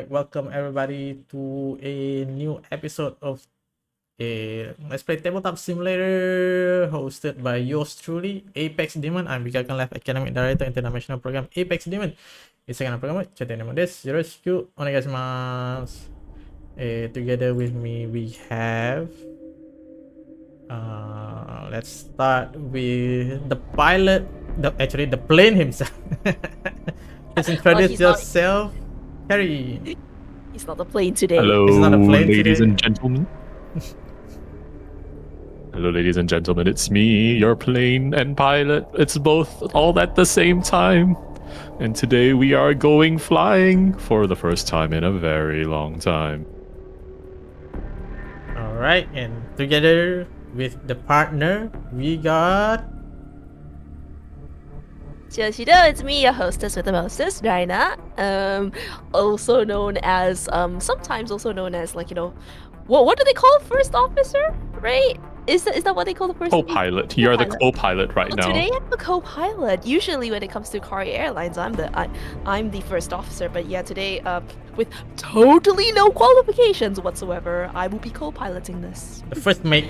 Alright, welcome everybody to a new episode of a Let's Play Tabletop Simulator hosted by yours truly, APXDMN. I'm Uncan Life Academic Director International Program APXDMN. いつかのプログラム、チャテネモです。よろしくお願いします。Together with me we have let's start with the pilot, actually the plane himself. Just introduce yourself. Carrie. He's not the plane today. Hello, It's not a plane ladies today. and gentlemen. Hello, ladies and gentlemen. It's me, your plane and pilot. It's both all at the same time. And today we are going flying for the first time in a very long time. Alright, and together with the partner, we got... It's me, your hostess with the mostest, Raina. Also known as, sometimes also known as, like, you know, what do they call first officer, right? Is that what they call the first Co-pilot. You're the co-pilot right now. Today I'm the co-pilot. Usually when it comes to Carillus Airlines, I'm the first officer, but yeah, today, with totally no qualifications whatsoever, I will be co-piloting this. the first mate.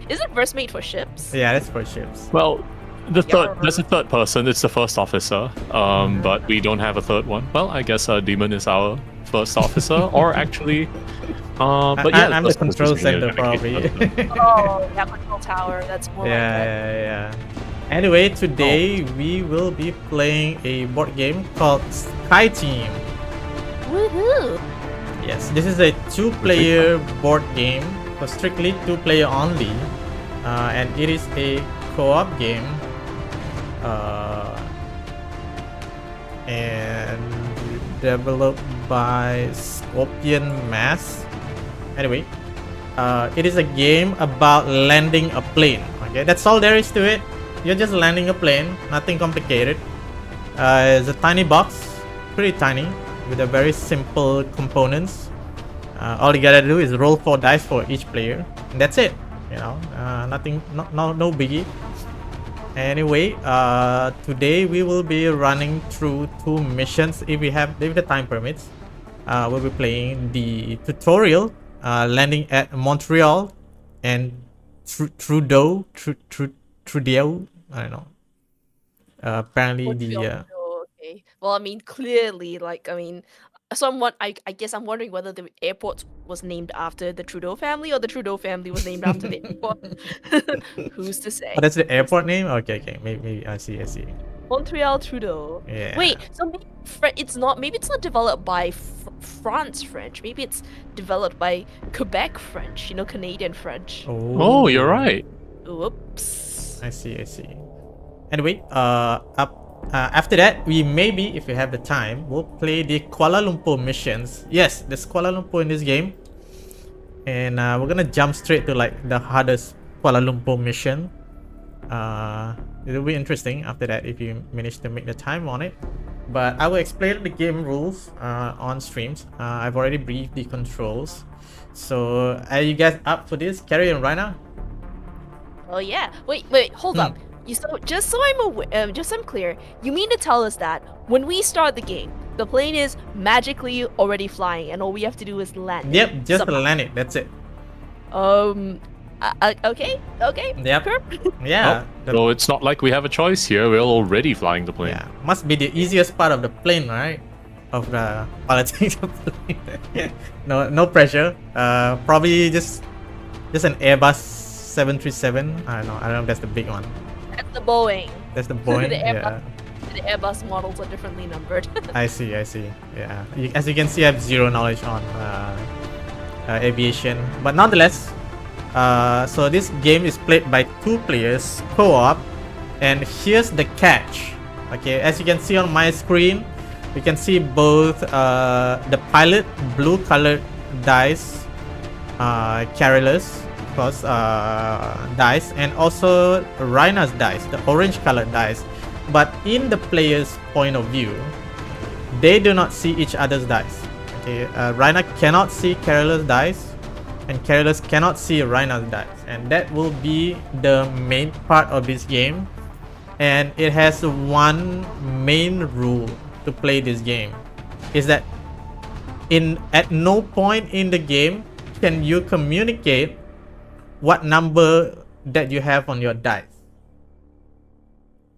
Is it first mate for ships? Yeah, that's for ships. Well, that's the third person. It's the first officer. But we don't have a third one. Well, I guess Daemon is our first officer, or actually, but yeah, I'm the control center probably. Oh, yeah, control tower. That's more like that. Yeah. Anyway, today we will be playing a board game called Sky Team. Woohoo! Yes, this is a two-player board game, so strictly two-player only, and it is a co-op game, and developed by Scorpion Mass. Anyway, it is a game about landing a plane. Okay, that's all there is to it. You're just landing a plane, nothing complicated. It's a tiny box, pretty tiny, with a very simple components. All you gotta do is roll 4 dice for each player, and that's it. You know, nothing, no biggie. Anyway, today we will be running through 2 missions if the time permits. We'll be playing the tutorial, landing at Montreal and Trudeau. I don't know. Apparently Okay. Well, I mean, clearly, like, I mean, somewhat. I guess I'm wondering whether the airport was named after the Trudeau family or the Trudeau family was named after the airport. Who's to say? Oh, that's the airport name. Okay. Maybe I see. Montreal Trudeau. Yeah. Wait, so maybe it's not developed by France French. Maybe it's developed by Quebec French. You know, Canadian French. Oh, you're right. Whoops. I see. Anyway, after that, we maybe, if we have the time, we'll play the Kuala Lumpur missions. Yes, there's Kuala Lumpur in this game, and we're gonna jump straight to like the hardest Kuala Lumpur mission. It'll be interesting after that if you manage to make the time on it. But I will explain the game rules on streams. I've already briefed the controls. So are you guys up for this? Carrie and Raina? Oh yeah. Wait, hold up. Just so I'm clear, you mean to tell us that when we start the game, the plane is magically already flying, and all we have to do is land? Yep, just land it. That's it. Okay. Yep. Yeah. So it's not like we have a choice here. We're already flying the plane. Yeah, must be the easiest part of the plane, right? Of the piloting the plane. No pressure. Probably just an Airbus 737. I don't know if that's the big one. That's the Boeing. That's the Boeing. The Airbus models are differently numbered. I see. Yeah. As you can see, I have zero knowledge on aviation, but nonetheless. So this game is played by 2 players, co-op, and here's the catch. Okay, as you can see on my screen, you can see both the pilot blue colored dice, Carillus of course, dice, and also Raina's dice, the orange colored dice. But in the player's point of view, they do not see each other's dice. Okay, Raina cannot see Carillus' dice, and Carillus cannot see Raina's dice, and that will be the main part of this game. And it has one main rule to play this game. is that at no point in the game can you communicate what number that you have on your dice.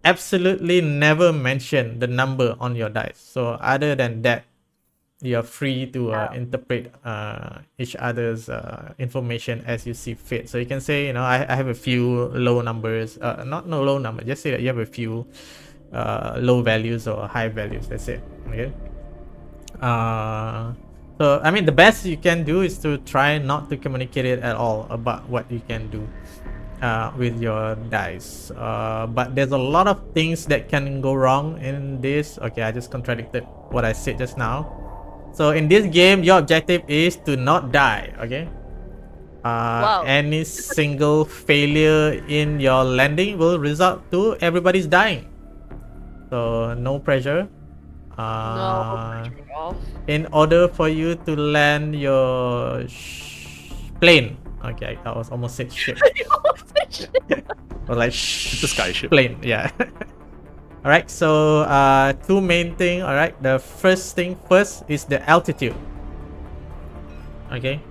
Absolutely never mention the number on your dice. So other than that, you're free to interpret each other's information as you see fit. So you can say, I have a few low numbers, not no low number, just say that you have a few low values or high values. That's it. Okay. So I mean, the best you can do is to try not to communicate it at all about what you can do with your dice. But there's a lot of things that can go wrong in this. Okay, I just contradicted what I said just now. So in this game, your objective is to not die. Okay. Wow. Any single failure in your landing will result to everybody's dying. So no pressure. No pressure at all. In order for you to land your plane. Okay, I was almost said ship. Or like The skyship. plane. Yeah. All right. So two main thing. All right. The first thing first is the altitude. Okay.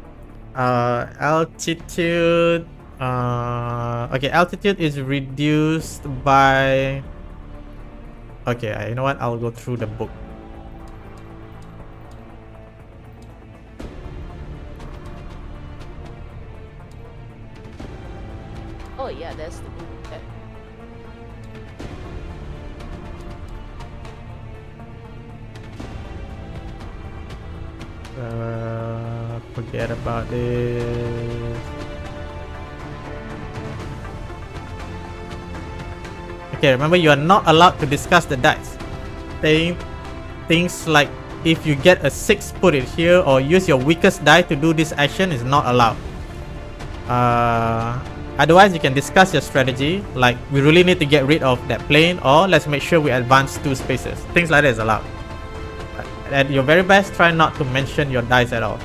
Altitude. Okay. Altitude is reduced by. Okay. You know what? I'll go through the book. Oh yeah, that's the book. Okay. Forget about this. Okay, remember you are not allowed to discuss the dice. Saying things like if you get a 6, put it here, or use your weakest die to do this action is not allowed. Otherwise, you can discuss your strategy, like we really need to get rid of that plane, or let's make sure we advance 2 spaces. Things like that is allowed. At your very best, try not to mention your dice at all.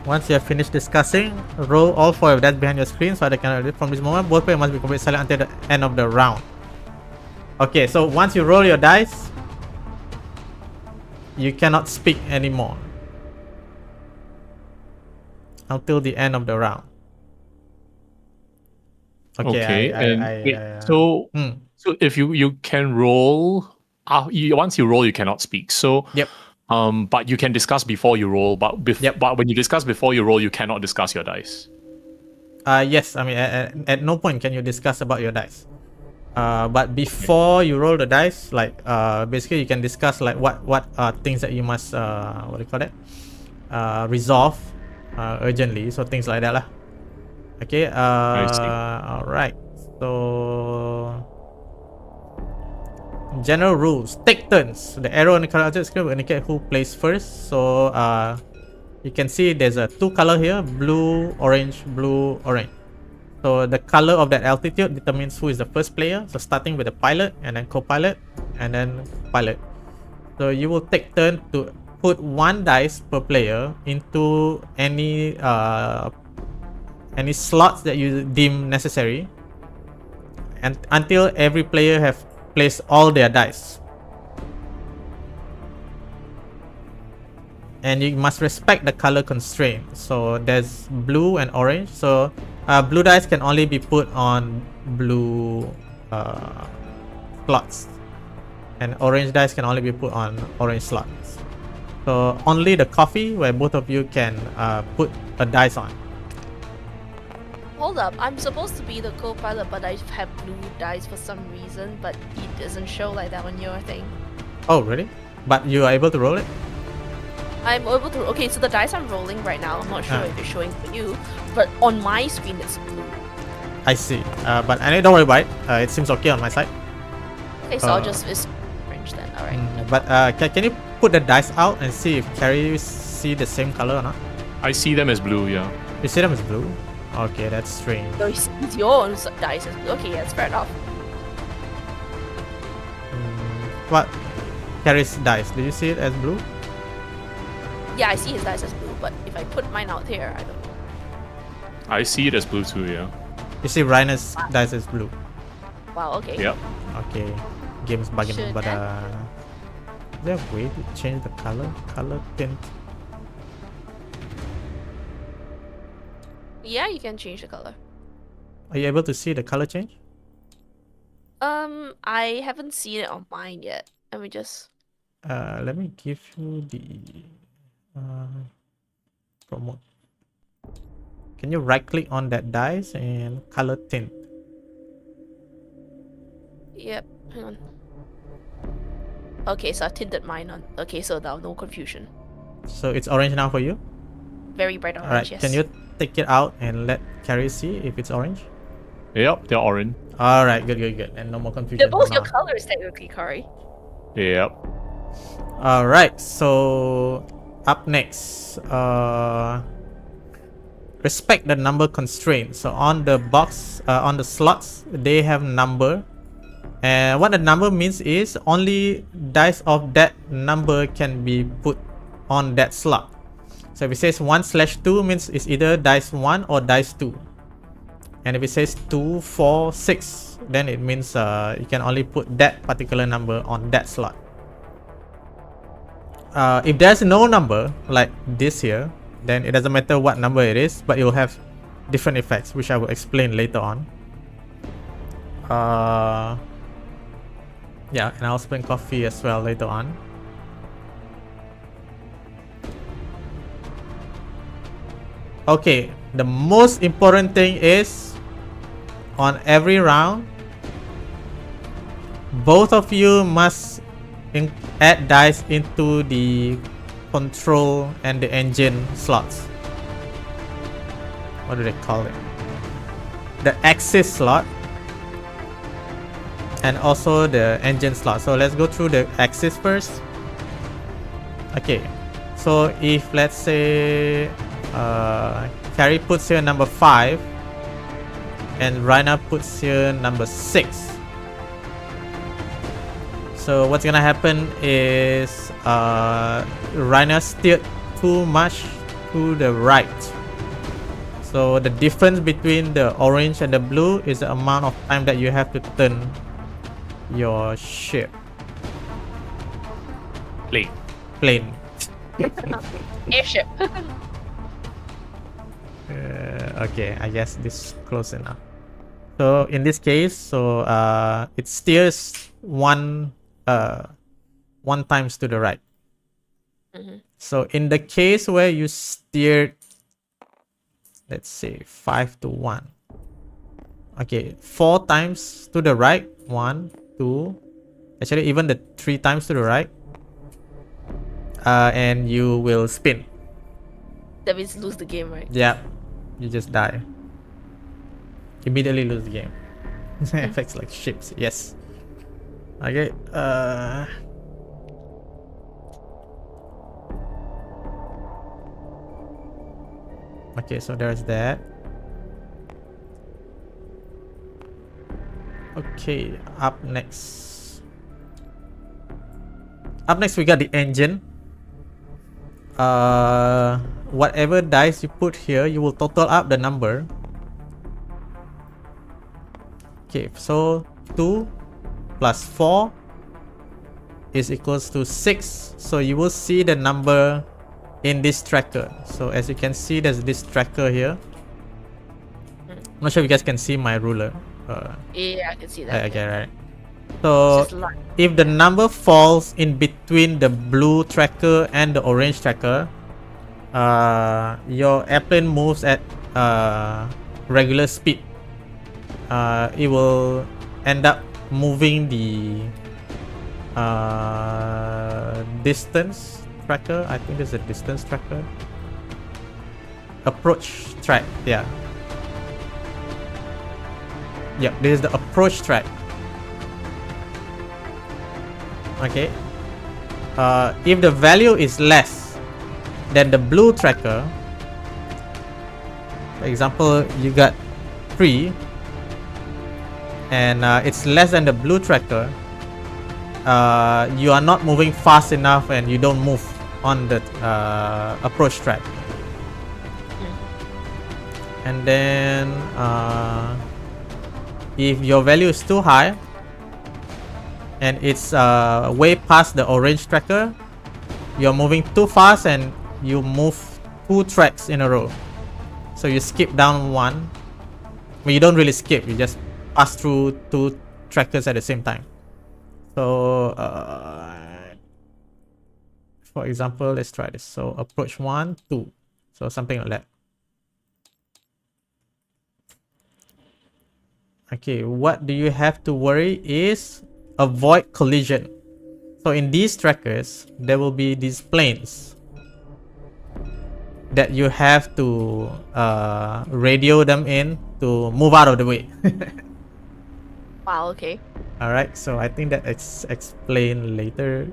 Once you have finished discussing, roll all 4 of that behind your screen so they can read. From this moment, both players must be completely silent until the end of the round. Okay, so once you roll your dice, you cannot speak anymore until the end of the round. Okay. So if you can roll, once you roll, you cannot speak. So Yep. But you can discuss before you roll. But but when you discuss before you roll, you cannot discuss your dice. Yes. I mean, at no point can you discuss about your dice. But before you roll the dice, like basically you can discuss like what are things that you must what do you call that? Resolve urgently. So things like that lah. Okay. All right. So general rules. Take turns. The arrow on the character screen will indicate who plays first. So you can see there's a 2 color here: blue, orange, blue, orange. So the color of that altitude determines who is the first player. So starting with the pilot, and then co-pilot, and then pilot. So you will take turn to put 1 dice per player into any slots that you deem necessary, and until every player have placed all their dice. And you must respect the color constraint. So there's blue and orange. So blue dice can only be put on blue slots, and orange dice can only be put on orange slots. So only the coffee where both of you can put a dice on. Hold up, I'm supposed to be the co-pilot, but I have blue dice for some reason, but it doesn't show like that on your thing. Oh really? But you are able to roll it? I'm able to. Okay, so the dice I'm rolling right now, I'm not sure if it's showing for you, but on my screen it's blue. I see. But don't worry about it. It seems okay on my side. Okay, so I'll just it's orange then. All right. But can you put the dice out and see if Carrie see the same color or not? I see them as blue. Yeah. You see them as blue? Okay, that's strange. So it's your own dice as blue. Okay, yeah, that's fair enough. What? Carrie's dice. Do you see it as blue? Yeah, I see his dice as blue, but if I put mine out here, I don't know. I see it as blue too. Yeah. You see Raina's dice as blue. wow, okay. Yep. Okay, game's bugging, Should but is there a way to change the color tint? Yeah, you can change the color. Are you able to see the color change? I haven't seen it on mine yet. Let me just. Let me give you the promote. Can you right click on that dice and color tint? Yep, hang on. Okay, so I tinted mine on. Okay, so now no confusion. So it's orange now for you? Very bright orange, Alright, yes. can you take it out and let Carrie see if it's orange? Yep, they're orange. Alright, good. And no more confusion. They're both for your now. colors, technically, Kari. Yep. Alright, so up next, respect the number constraint. So on the box, on the slots, they have number. And what the number means is only dice of that number can be put on that slot. So if it says 1/2 means it's either dice 1 or dice 2. And if it says 2, 4, 6, then it means you can only put that particular number on that slot. If there's no number like this here, then it doesn't matter what number it is, but it will have different effects, which I will explain later on. Yeah, and I'll explain coffee as well later on. Okay, the most important thing is on every round, both of you must add dice into the control and the engine slots. What do they call it? The axis slot and also the engine slot. So let's go through the axis first. Okay, so if let's say Carrie puts here number 5 and Raina puts here number 6. So what's gonna happen is Raina steered too much to the right. So the difference between the orange and the blue is the amount of time that you have to turn your ship. Plane. Airship. Okay, I guess this is close enough. So in this case, it steers one times to the right. So in the case where you steered, let's say 5 to 1. Okay, 4 times to the right. 1, 2, actually even the 3 times to the right. And you will spin. That means lose the game, right? Yeah, you just die. Immediately lose the game. Effects like ships, yes. Okay, okay, so there's that. Okay, up next we got the engine. Whatever dice you put here, you will total up the number. Okay, so 2 plus 4 is equals to 6. So you will see the number in this tracker. So as you can see, there's this tracker here. I'm not sure if you guys can see my ruler. Yeah, I can see that. Okay, right. So if the number falls in between the blue tracker and the orange tracker, your airplane moves at regular speed. It will end up moving the distance tracker. I think there's a distance tracker. Approach track, yeah. Yep, this is the approach track. Okay. If the value is less than the blue tracker, for example, you got 3 and it's less than the blue tracker, you are not moving fast enough and you don't move on the approach track. And then if your value is too high and it's way past the orange tracker, you're moving too fast and you move 2 tracks in a row. So you skip down one. Well, you don't really skip, you just pass through 2 trackers at the same time. So for example, let's try this. So approach 1, 2. So something like that. Okay, what do you have to worry is avoid collision. So in these trackers, there will be these planes that you have to radio them in to move out of the way. Wow, okay. Alright, so I think that it's explained later.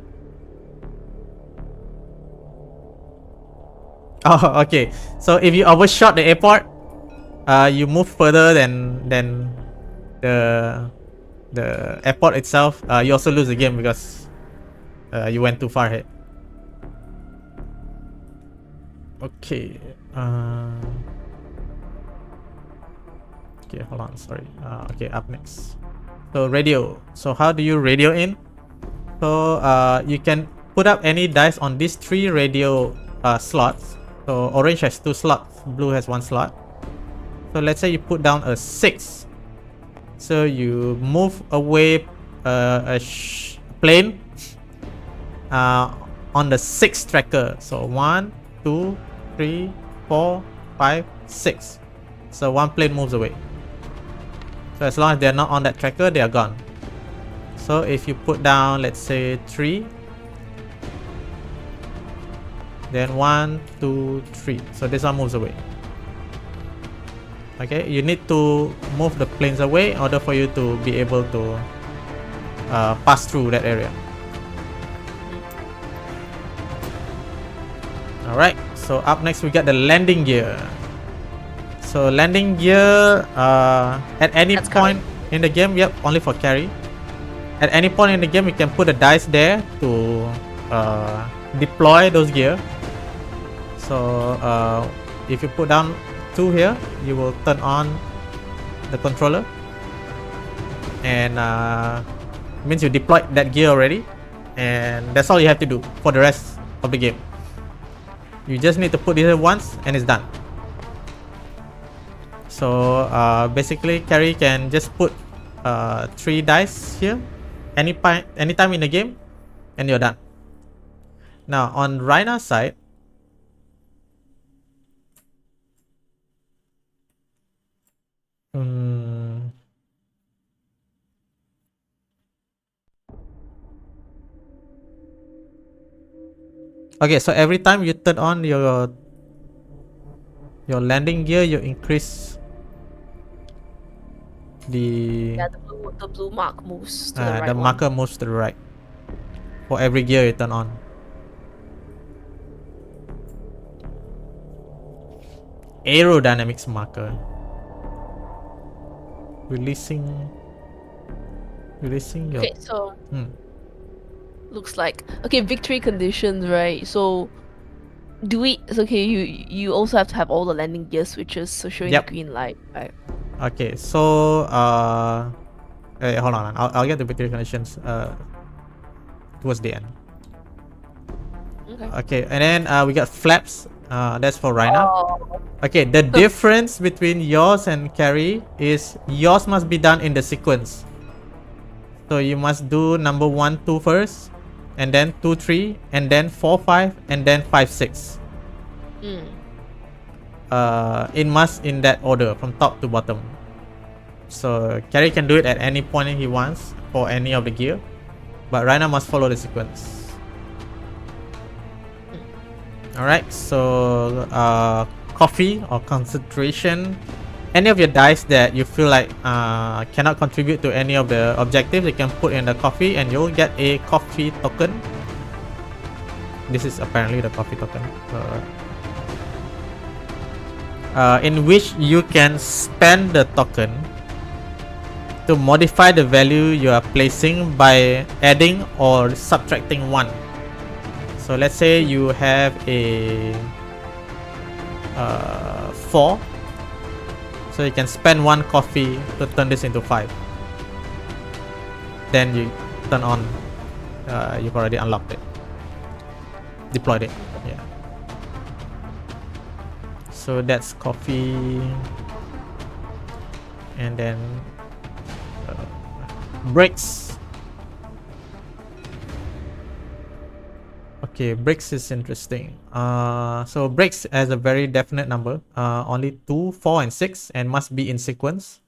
Oh, okay. So if you overshot the airport, you move further than the airport itself, you also lose the game because you went too far ahead. Okay. Okay, hold on. Sorry. Okay, up next. So radio. So how do you radio in? So you can put up any dice on these 3 radio slots. So orange has 2 slots, blue has 1 slot. So let's say you put down a 6. So you move away a plane on the 6th tracker. So 1, 2, 3, 4, 5, 6. So 1 plane moves away. So as long as they're not on that tracker, they are gone. So if you put down, let's say 3, then 1, 2, 3. So this one moves away. Okay, you need to move the planes away in order for you to be able to pass through that area. Alright, so up next we got the landing gear. So landing gear at any point in the game, yep, only for carry. At any point in the game, you can put a dice there to deploy those gear. So if you put down 2 here, you will turn on the controller, and means you deployed that gear already, and that's all you have to do for the rest of the game. You just need to put it in once and it's done. So basically carry can just put 3 dice here anytime in the game and you're done. Now on Raina's side, okay, so every time you turn on your landing gear, you increase the blue mark moves to the right. The marker moves to the right for every gear you turn on. Aerodynamics marker. Releasing your... Okay, so looks like, okay, victory conditions, right? So do we, it's okay, you also have to have all the landing gear switches, so showing the green light, right? Okay, so hold on, I'll get the victory conditions towards the end. Okay, and then we got flaps. That's for Raina. Okay, the difference between yours and carry is yours must be done in the sequence. So you must do number 1, 2 first, and then 2, 3, and then 4, 5, and then 5, 6. It must in that order from top to bottom. So carry can do it at any point he wants for any of the gear, but Raina must follow the sequence. Alright, so coffee or concentration, any of your dice that you feel like cannot contribute to any of the objectives, you can put in the coffee and you'll get a coffee token. This is apparently the coffee token, in which you can spend the token to modify the value you are placing by adding or subtracting 1. So let's say you have a 4. So you can spend 1 coffee to turn this into 5. Then you turn on. You've already unlocked it. Deployed it. Yeah. So that's coffee. And then bricks. Okay, bricks is interesting. So bricks has a very definite number. Only 2, 4, and 6, and must be in sequence.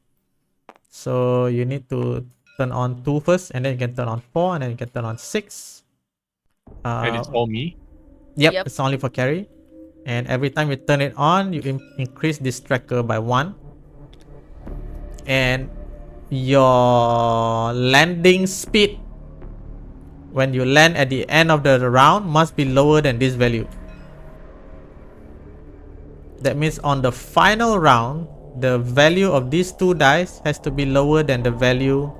So you need to turn on 2 first, and then you can turn on 4, and then you can turn on 6. And it's all me. Yep, it's only for carry. And every time you turn it on, you increase this tracker by 1. And your landing speed when you land at the end of the round must be lower than this value. That means on the final round, the value of these 2 dice has to be lower than the value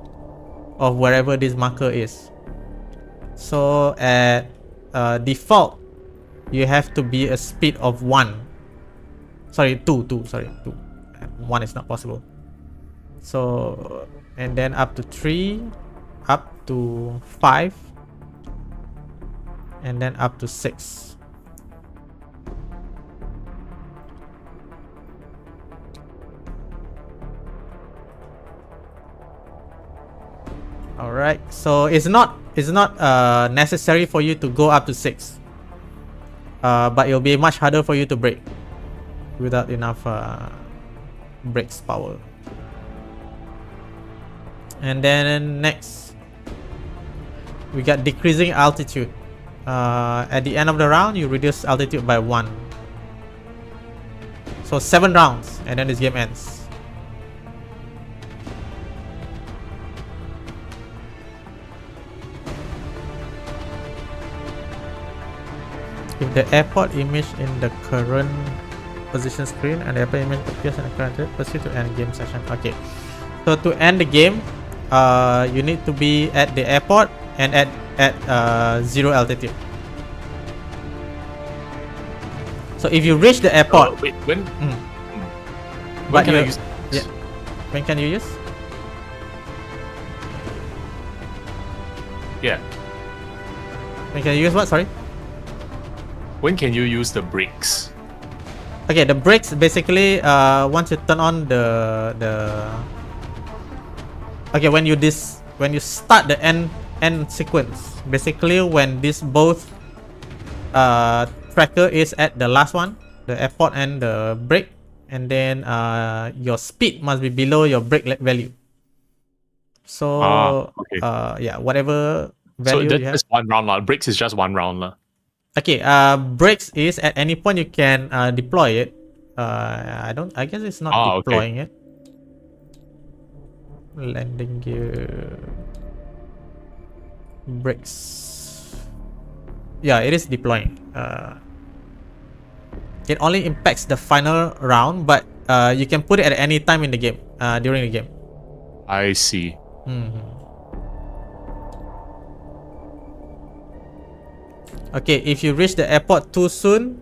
of wherever this marker is. So at default, you have to be a speed of 1. Sorry, 2. 1 is not possible. So, and then up to 3, up to 5, and then up to 6. Alright, so it's not necessary for you to go up to 6. But it'll be much harder for you to break without enough breaks power. And then next, we got decreasing altitude. At the end of the round, you reduce altitude by 1. So 7 rounds, and then this game ends. If the airport image in the current position screen and the airport image appears in the current, proceed to end game session. Okay, so to end the game, you need to be at the airport and at 0 altitude. So if you reach the airport, Wait, when but can I use this? Yeah, when can you use? Yeah. When can you use what? Sorry. When can you use the brakes? Okay, the brakes basically once you turn on the okay, when you start the end sequence, basically when this both tracker is at the last one, the airport and the brake, and then your speed must be below your brake value. So okay. yeah, whatever value so you have. that's one round lah. Brakes is just one round lah. Okay, brakes is at any point you can deploy it. I guess it's not deploying it. Landing gear. Brakes. Yeah, it is deploying. It only impacts the final round, but you can put it at any time in the game, during the game. I see. Okay, if you reach the airport too soon,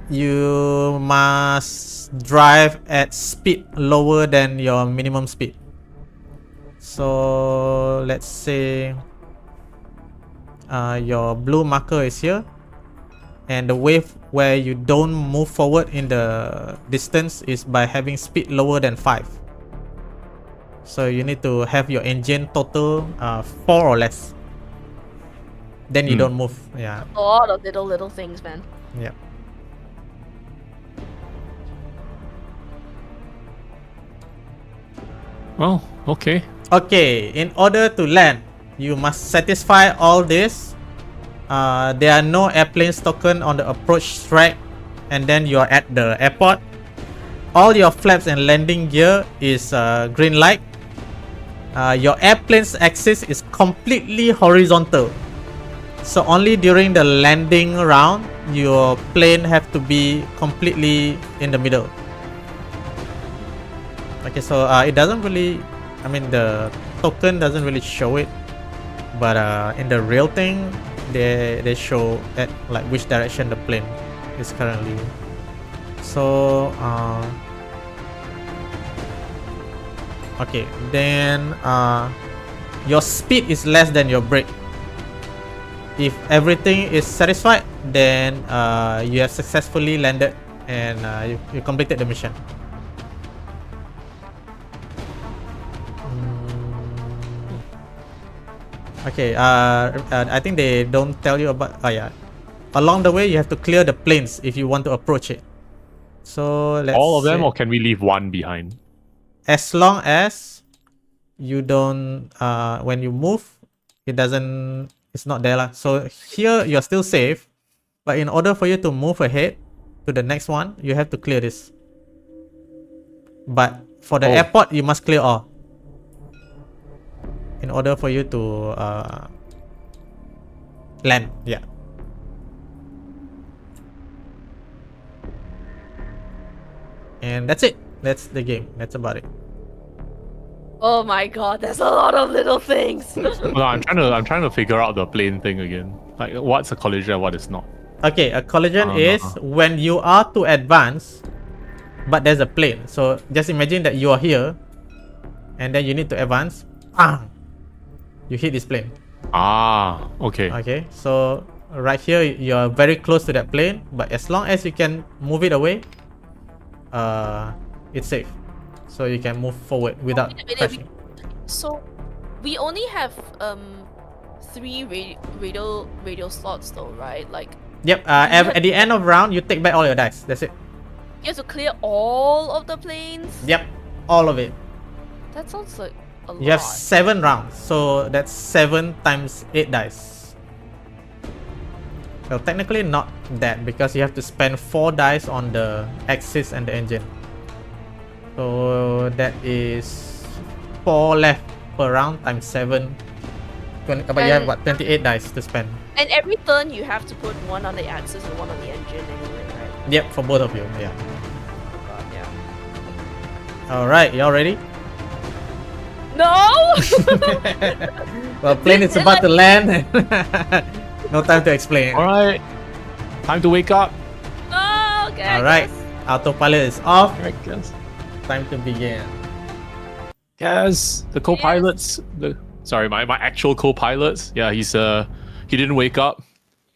you must drive at speed lower than your minimum speed. So let's say your blue marker is here, and the wave where you don't move forward in the distance is by having speed lower than 5. So you need to have your engine total 4 or less. Then you don't move. Yeah. A lot of little things, man. Yeah. Well, okay. Okay, in order to land, you must satisfy all this. There are no airplanes token on the approach track, and then you are at the airport. All your flaps and landing gear is green light. Your airplane's axis is completely horizontal. So only during the landing round, your plane have to be completely in the middle. Okay, so it doesn't really, I mean, the token doesn't really show it, but in the real thing, they show at like which direction the plane is currently So okay, then your speed is less than your brake. If everything is satisfied, then you have successfully landed and you completed the mission. Okay, I think they don't tell you about. Oh yeah, along the way you have to clear the planes if you want to approach it. So let's All of them, say, or can we leave one behind? as long as you don't when you move, it's not there lah. So here you're still safe, but in order for you to move ahead to the next one, you have to clear this. But for the airport, you must clear all in order for you to land. Yeah. And that's it. That's the game. That's about it. Oh my god, there's a lot of little things. No, I'm trying to figure out the plane thing again. Like, what's a collision and what is not? Okay, a collision is when you are to advance, but there's a plane. So just imagine that you are here, and then you need to advance. You hit this plane. Okay. Okay, so right here you're very close to that plane, but as long as you can move it away, it's safe. So you can move forward without crashing. So we only have 3 radio slots though, right? Like, yep. At the end of round, you take back all your dice. That's it. you have to clear all of the planes. Yep, all of it. That sounds like a lot. You have 7 rounds, so that's 7 times 8 dice. Well, technically not that, because you have to spend 4 dice on the axis and the engine. So that is 4 left per round times 7. But you have what, 28 dice to spend. And every turn you have to put 1 on the axis and 1 on the engine anyway, right? Yep, for both of you. Yeah. Oh god, yeah. All right, y'all ready? No! Well, plane is about to land. No time to explain. All right. Time to wake up. Oh, okay. All right, autopilot is off. All right, guys. Time to begin. Yes, the co-pilots. My actual co-pilots. Yeah, he didn't wake up.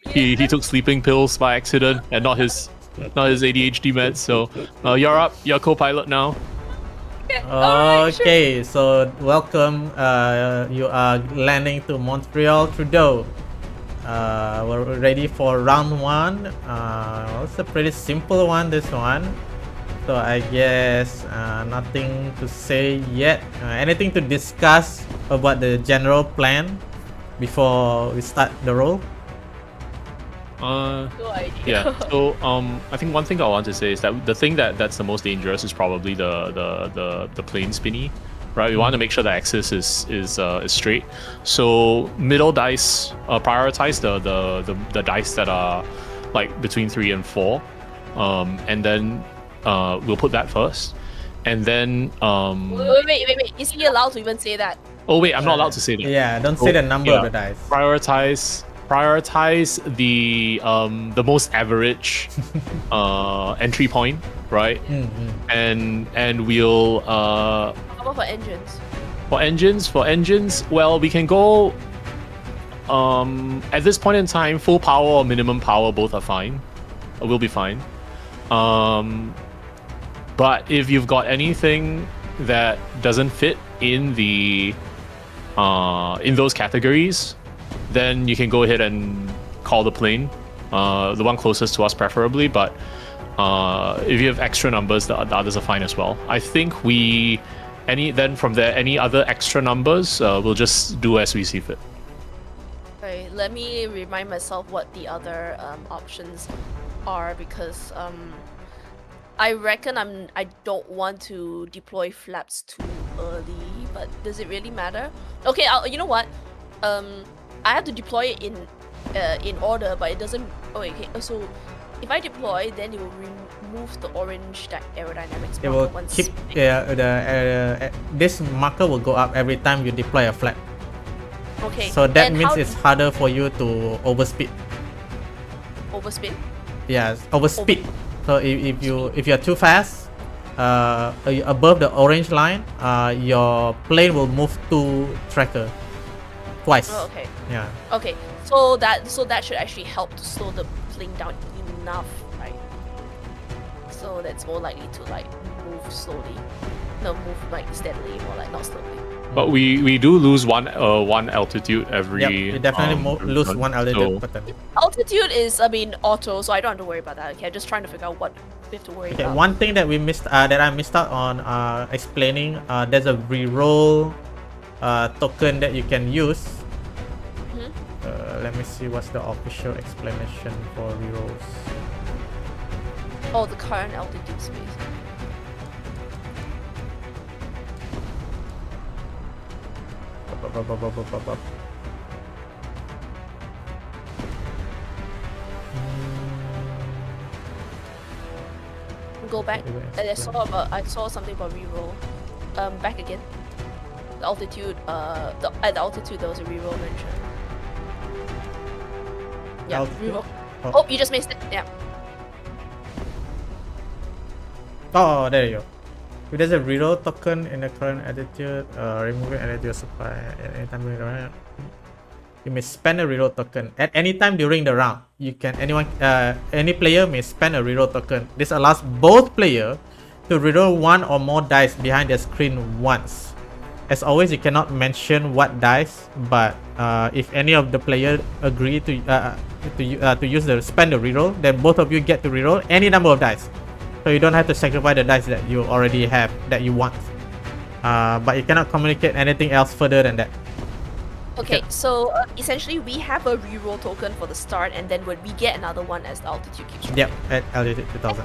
He took sleeping pills by accident, and not his ADHD meds. So you're up. You're co-pilot now. Okay, so welcome. You are landing to Montreal, Trudeau. We're ready for round 1. It's a pretty simple one, this one. So I guess nothing to say yet. Anything to discuss about the general plan before we start the roll? No idea. Yeah. So I think one thing I want to say is that the thing that's the most dangerous is probably the plane spinny, right? We want to make sure the axis is straight. So middle dice, prioritize the dice that are like between 3 and 4, and then we'll put that first, and then Wait. Is he allowed to even say that? oh wait, I'm not allowed to say that. Yeah, don't say the number of the dice. Prioritize the most average entry point, right? And we'll How about for engines? For engines, well, we can go at this point in time, full power or minimum power, both are fine. We'll be fine. But if you've got anything that doesn't fit in the in those categories, then you can go ahead and call the plane, the one closest to us preferably. But if you have extra numbers, the others are fine as well. I think from there, any other extra numbers, we'll just do as we see fit. Okay, let me remind myself what the other options are, because I reckon I don't want to deploy flaps too early, but does it really matter? Okay, you know what? I have to deploy it in order, but it doesn't. Oh, okay. So if I deploy, then it will remove the orange aerodynamics It marker will once. keep this marker will go up every time you deploy a flap. Okay. So that and means how it's harder for you to overspeed. overspin. Yeah, overspeed. So if you're too fast, above the orange line, your plane will move to tracker twice. Oh, okay. Yeah. Okay. So that should actually help to slow the plane down enough, right? So that's more likely to like move slowly. No, move like steadily, or like not slowly. But we do lose one altitude every. Yep, you definitely lose turn, one altitude. so- Altitude is, I mean, auto, so I don't have to worry about that. Okay, I'm just trying to figure out what we have to worry Okay, about. one thing that we missed, that I missed out on explaining, there's a reroll token that you can use. Let me see what's the official explanation for rerolls. Oh, the current altitude space. Go back. I saw something about reroll. Back again. The altitude. At the altitude there was a reroll mentioned. Yeah, Altitude? reroll. Oh. Oh, you just missed it. Yeah. Oh, there you go. If there's a reroll token in the current attitude, removing attitude supply at any time during the round. You may spend a reroll token at any time during the round. You can any player may spend a reroll token. This allows both players to reroll one or more dice behind their screen once. As always, you cannot mention what dice, but if any of the players agree to use the spend the reroll, then both of you get to reroll any number of dice. So you don't have to sacrifice the dice that you already have that you want. But you cannot communicate anything else further than that. Okay, so essentially we have a reroll token for the start, and then when we get another one as the altitude keeps dropping. Yep, at altitude 2000.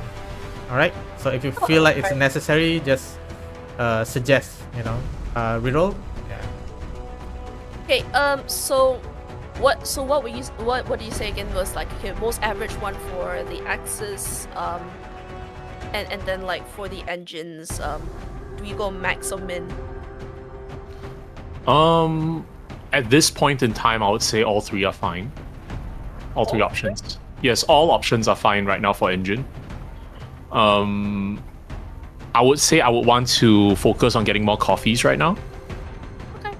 Alright, so if you feel like it's necessary, just suggest, reroll. Yeah. Okay, so what do you say again was like, okay, most average one for the axis, and then like for the engines, do you go max or min? At this point in time, I would say all three are fine. All three options. Yes, all options are fine right now for engine. I would say I would want to focus on getting more coffees right now. Okay.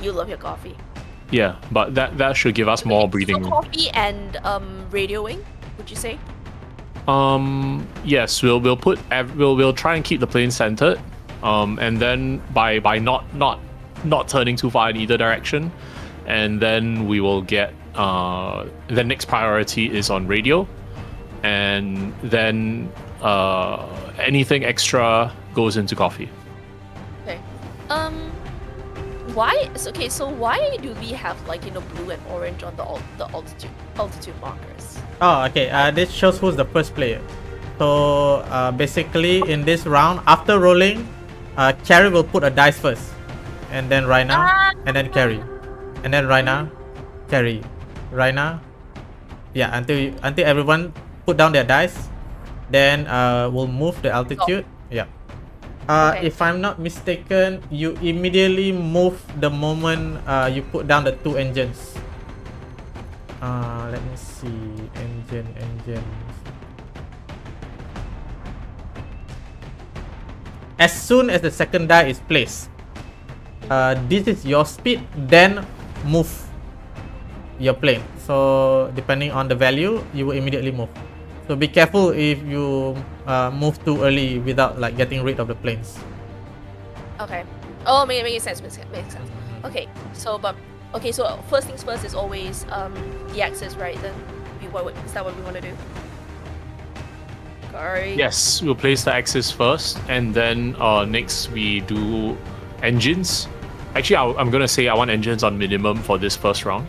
You love your coffee. Yeah, but that should give us more breathing so room. coffee and radioing, would you say? Yes, we'll try and keep the plane centered. And then by not turning too far in either direction, and then we will get the next priority is on radio, and then anything extra goes into coffee. Okay. Why? So why do we have like blue and orange on the altitude markers? Oh, okay. This shows who's the first player. So basically, in this round, after rolling, Carrie will put a dice first, and then Raina, and then Carrie, and then Raina, Carrie, Raina. Yeah, until everyone put down their dice, then we'll move the altitude. Yeah. Okay. If I'm not mistaken, you immediately move the moment you put down the two engines. Let me see. Engines. As soon as the second die is placed, this is your speed, then move your plane. So depending on the value, you will immediately move. So be careful if you move too early without like getting rid of the planes. Okay. Oh, makes sense. Makes sense. Okay. So first things first is always the axis, right? Then is that what we want to do? Sorry. Yes, we'll place the axis first, and then next we do engines. Actually, I'm gonna say I want engines on minimum for this first round.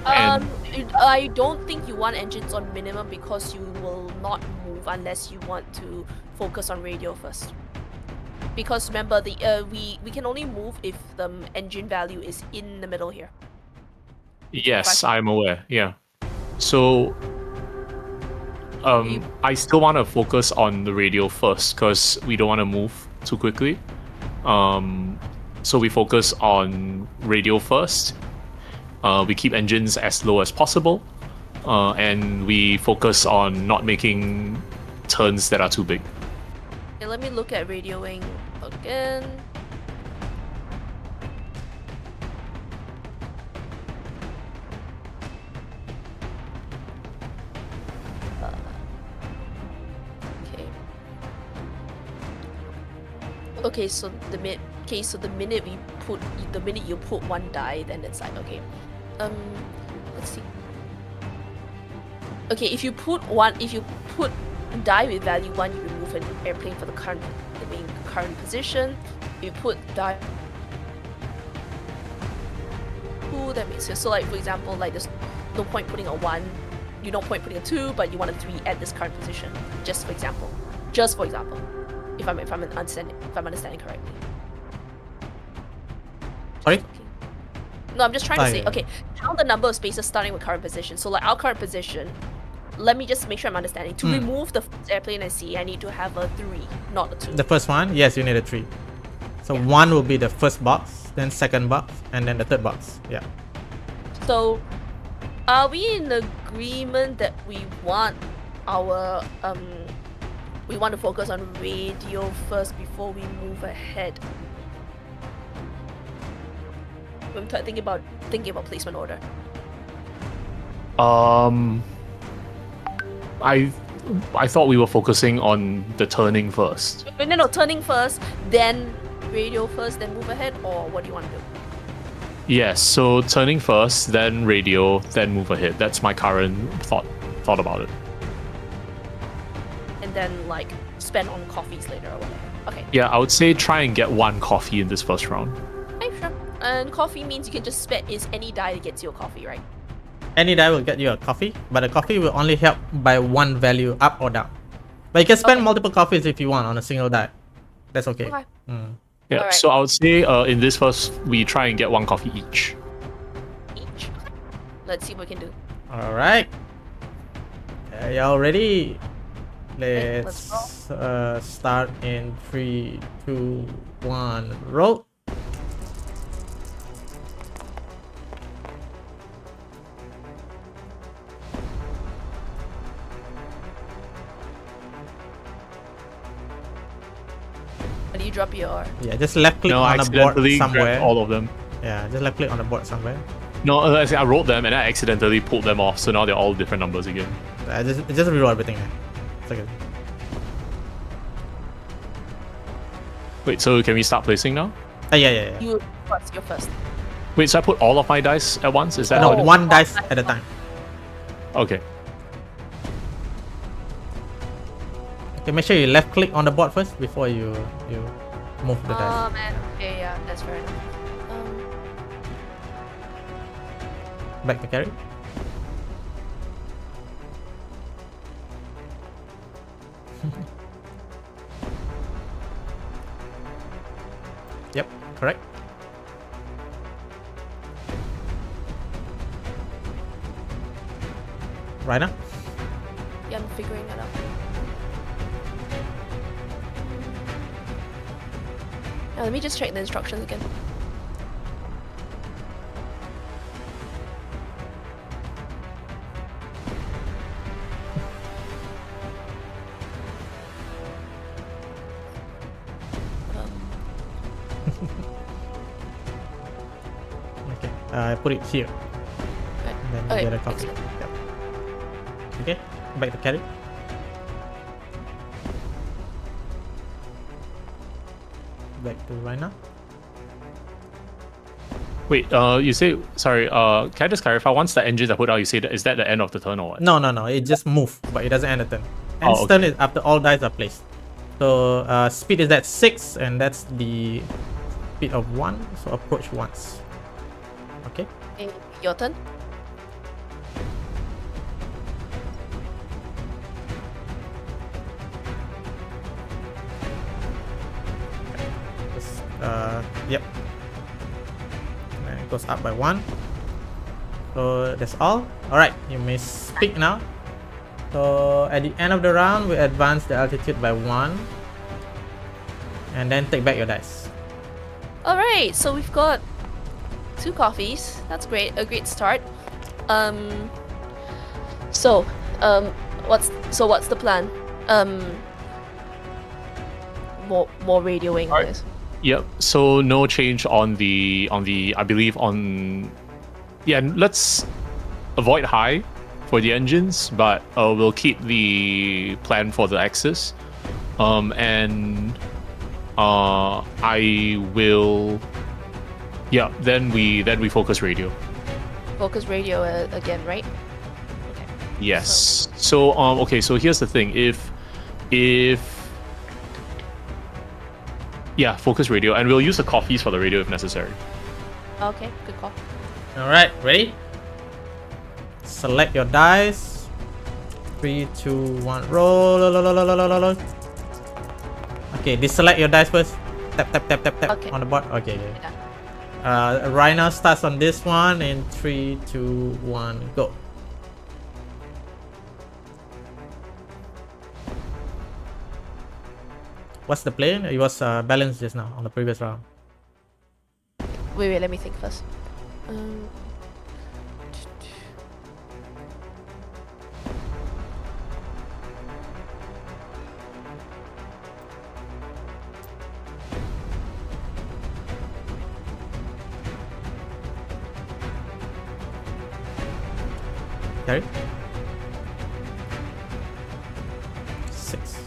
I don't think you want engines on minimum because you will not move unless you want to focus on radio first. Because remember, we can only move if the engine value is in the middle here. Yes, I'm aware. Yeah. So, I still want to focus on the radio first because we don't want to move too quickly. So we focus on radio first. We keep engines as low as possible, and we focus on not making turns that are too big. Okay, let me look at radioing again. Okay, so the minute you put one die, then it's like okay. Let's see. Okay, if you put die with value 1, you remove an airplane for the current position. If you put die 2, that makes sense. So like for example, like there's no point putting a 1, you don't point putting a 2, but you want a 3 at this current position. Just for example. If I'm understanding correctly. Sorry? Okay. No, I'm just trying to say, okay, count the number of spaces starting with current position. So like our current position, let me just make sure I'm understanding. To remove the first airplane I see, I need to have a 3, not a 2. The first one, yes, you need a 3. So 1 will be the first box, then second box, and then the third box. Yeah. So are we in agreement that we want our we want to focus on radio first before we move ahead? I'm thinking about placement order. I thought we were focusing on the turning first. No, turning first, then radio first, then move ahead, or what do you want to do? Yes, so turning first, then radio, then move ahead. That's my current thought about it. And then like spend on coffees later or whatever. Okay. Yeah, I would say try and get 1 coffee in this first round. Okay, sure. And coffee means you can just spend any die that gets you a coffee, right? Any die will get you a coffee, but a coffee will only help by 1 value up or down. But you can spend multiple coffees if you want on a single die. That's okay. Okay. Yeah, Alright. so I would say in this first, we try and get 1 coffee each. Each. Let's see what we can do. Alright. Y'all ready? Okay, Let's let's start in 3, 2, 1, roll. How do you drop your... Yeah, just left click No, I on a board accidentally somewhere. grabbed all of them. Yeah, just left click on the board somewhere. No, I wrote them and I accidentally pulled them off, so now they're all different numbers again. Just reroll everything. It's okay. Wait, so can we start placing now? Yeah. You're first. Wait, so I put all of my dice at once? Is that No, how it- 1 dice at a time. Okay. Okay, make sure you left click on the board first before you move the dice. Oh man, okay, yeah, that's fair enough. Back to carry. Yep, correct. Raina? Yeah, I'm figuring it out. Now, let me just check the instructions again. Okay, I put it here. Okay. And then Okay, you get a copy. excellent. Yep. Okay, back to carry. Back to Raina. Wait, you say, sorry, can I just clarify, once the engines are put out, you say that, is that the end of the turn or what? No, it just move, but it doesn't end the turn. End Oh, turn okay. is after all dice are placed. So speed is at 6, and that's the speed of 1. So approach once. Okay. Okay, your turn. Yep. And it goes up by 1. So that's all. Alright, you may speak now. So at the end of the round, we advance the altitude by 1. And then take back your dice. Alright, so we've got 2 coffees. That's great. A great start. So, what's the plan? More radioing, I guess. Yep. So no change on the I believe let's avoid high for the engines, but we'll keep the plan for the Axis. And I will. Yeah. Then we focus radio. Focus radio again, right? Okay. Yes. So okay. So here's the thing. If yeah, focus radio, and we'll use the coffees for the radio if necessary. Okay, good call. Alright, ready? Select your dice. 3, 2, 1, roll. Okay, deselect your dice first. Tap Okay. on the board. Okay. Yeah. Raina starts on this one in 3, 2, 1, go. What's the plane? It was balanced just now on the previous round. Wait, let me think first. Carry. 6.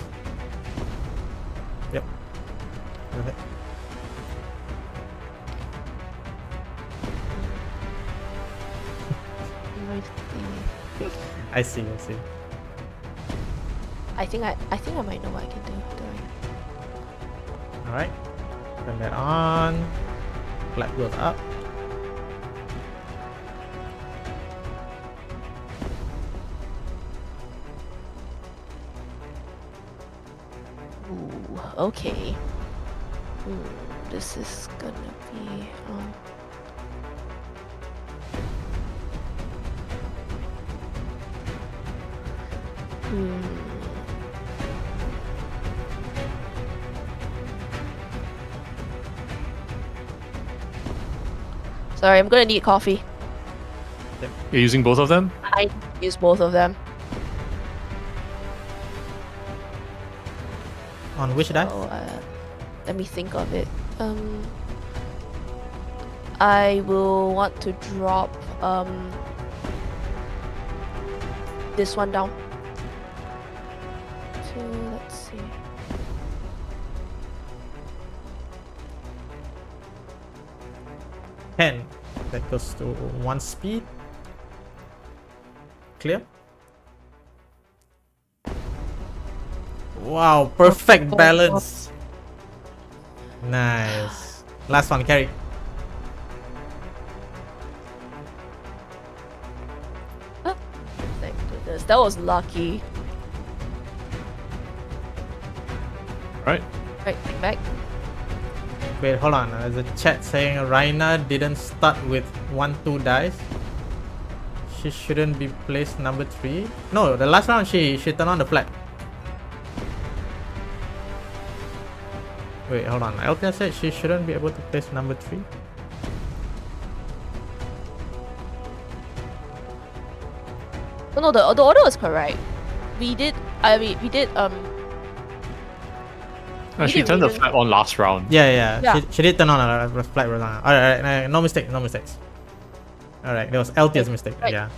Yep. Go ahead. I see. I think I might know what I can do. Alright. Turn that on. Flag goes up. Ooh, okay. This is gonna be Sorry, I'm gonna need coffee. You're using both of them? I use both of them. On which dice? So, let me think of it. I will want to drop this one down. So let's see. Ten. That goes to 1 speed. Clear. Wow, perfect balance. Nice. Last one, carry. Thank goodness, that was lucky. Right. Right, take back. Wait, hold on. There's a chat saying Raina didn't start with 1, 2 dice. She shouldn't be placed number 3. No, the last round she turned on the flag. Wait, hold on. Elka said she shouldn't be able to place number 3. Oh no, the order was correct. We did. She turned the flag on last round. Yeah. Yeah. She did turn on a flag. Alright, no mistakes. Alright, that was LT's mistake. Right. Yeah.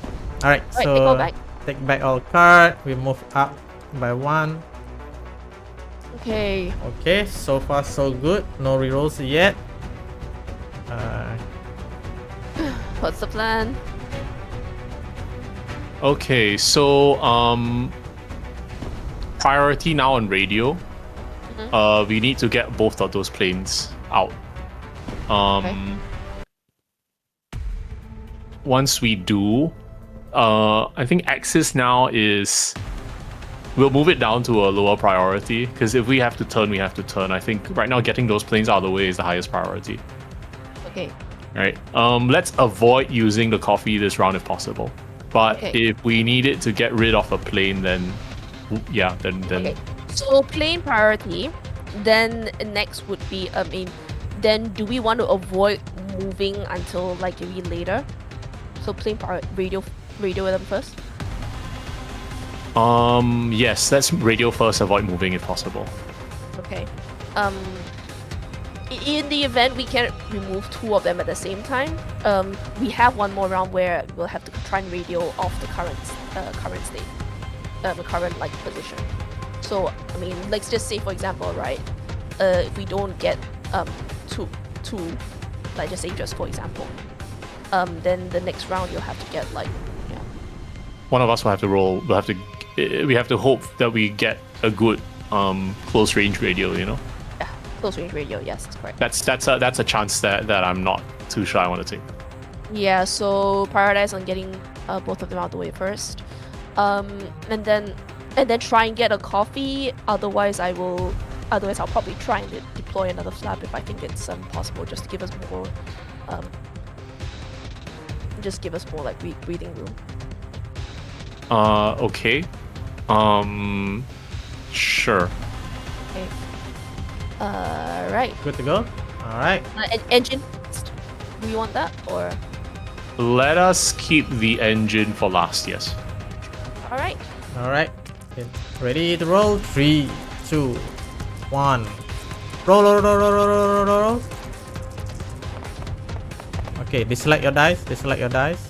Alright, Right, so take all back. take back all card. We move up by 1. Okay. Okay, so far so good. No rerolls yet. What's the plan? Okay, so priority now on radio. We need to get both of those planes out. Once we do, I think Axis now is. We'll move it down to a lower priority because if we have to turn, we have to turn. I think right now getting those planes out of the way is the highest priority. Okay. Right. Let's avoid using the coffee this round if possible. But if we need it to get rid of a plane, then yeah, then. Okay. So plane priority. Then next would be then do we want to avoid moving until like maybe later? So plane radio them first. Yes, let's radio first, avoid moving if possible. Okay. In the event we can remove 2 of them at the same time, we have one more round where we'll have to try and radio off the current state, the current like position. So I mean, let's just say for example, right? If we don't get two, like just say just for example, then the next round you'll have to get like, yeah. One of us will have to roll. We have to hope that we get a good close range radio. You know. Yeah, close range radio. Yes, that's correct. That's a chance that I'm not too sure I want to take. Yeah. So prioritize on getting both of them out of the way first, and then try and get a coffee. Otherwise, I'll probably try and deploy another flap if I think it's possible, just to give us more, like breathing room. Okay. Sure. Okay. Right. Good to go. All right. Engine. Do you want that or? Let us keep the engine for last. Yes. All right. All right. Okay. Ready to roll. 3, 2, 1. Roll. Okay. Deselect your dice.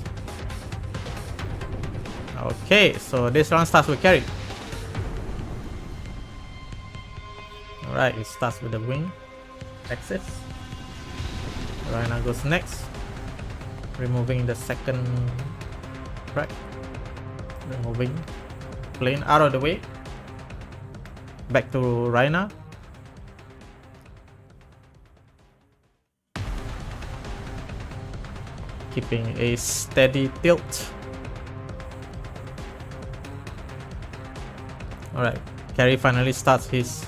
Okay. So this round starts with Carry. All right. It starts with the wing axis. Raina goes next, removing the second track, removing plane out of the way. Back to Raina. Keeping a steady tilt. Alright, Carry finally starts his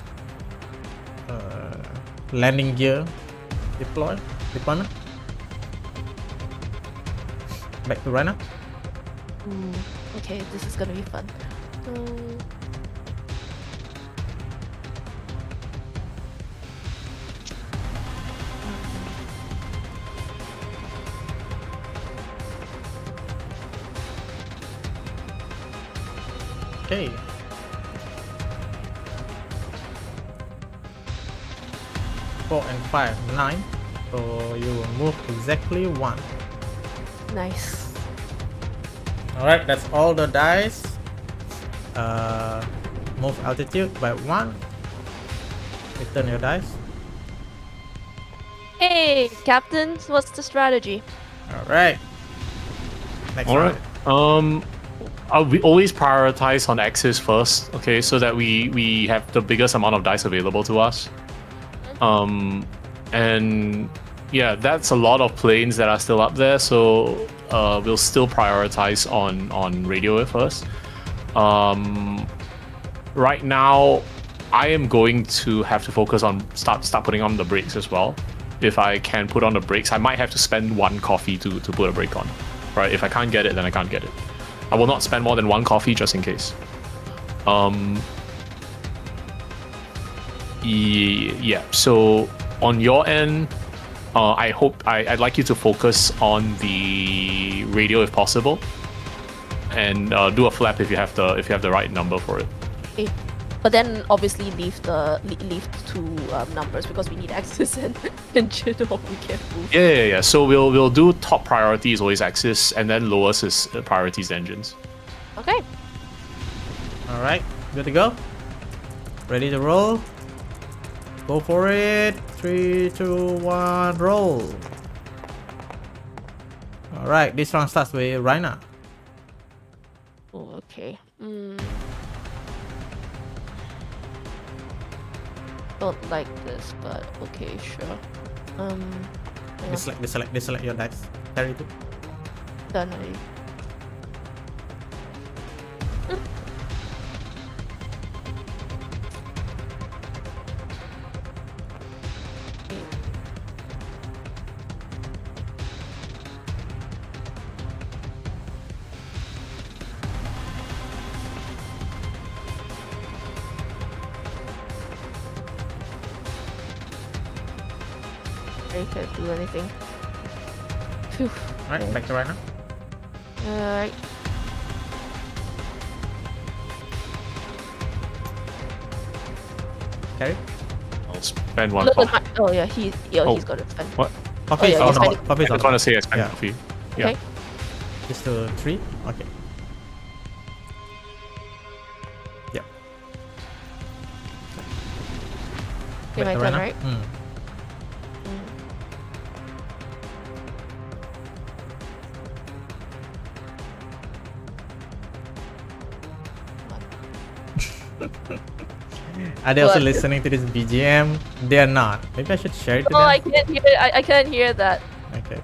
landing gear deployment. Back to Raina. Okay, this is gonna be fun. Okay. Four and 5, 9. So you will move exactly 1. Nice. Alright, that's all the dice. Move altitude by 1. Return your dice. Hey, Captain, what's the strategy? Alright. Next All round. right. We always prioritize on axis first, okay, so that we have the biggest amount of dice available to us. And yeah, that's a lot of planes that are still up there, so we'll still prioritize on radio at first. Right now, I am going to have to focus on start putting on the brakes as well. If I can put on the brakes, I might have to spend 1 coffee to put a brake on. Right? If I can't get it, then I can't get it. I will not spend more than 1 coffee just in case. Yeah. So on your end, I'd like you to focus on the radio if possible, and do a flap if you have the right number for it. Okay. But then obviously leave 2 numbers because we need axis and engine or we can't move. Yeah. So we'll do top priority is always axis, and then lowest is priorities engines. Okay. Alright, good to go. Ready to roll. Go for it. 3, 2, 1, roll. Alright, this round starts with Raina. Oh, okay. Don't like this, but okay, sure. Yeah. Deselect your dice. Carry 2. Done already. I can't do anything. Phew. Alright, back to Raina. Alright. Carry. I'll spend one Look, coffee. oh yeah, he's got to spend. What? Coffee is yeah, on. you spend it. Coffee I is on. just want to say I spent Yeah. coffee. Okay. Just to 3. Okay. Yep. Okay, my Back to turn, Raina. right? Are they also What? listening to this BGM? They are not. Maybe I should share it to Oh, I them. can't hear it. I can't hear that. Okay.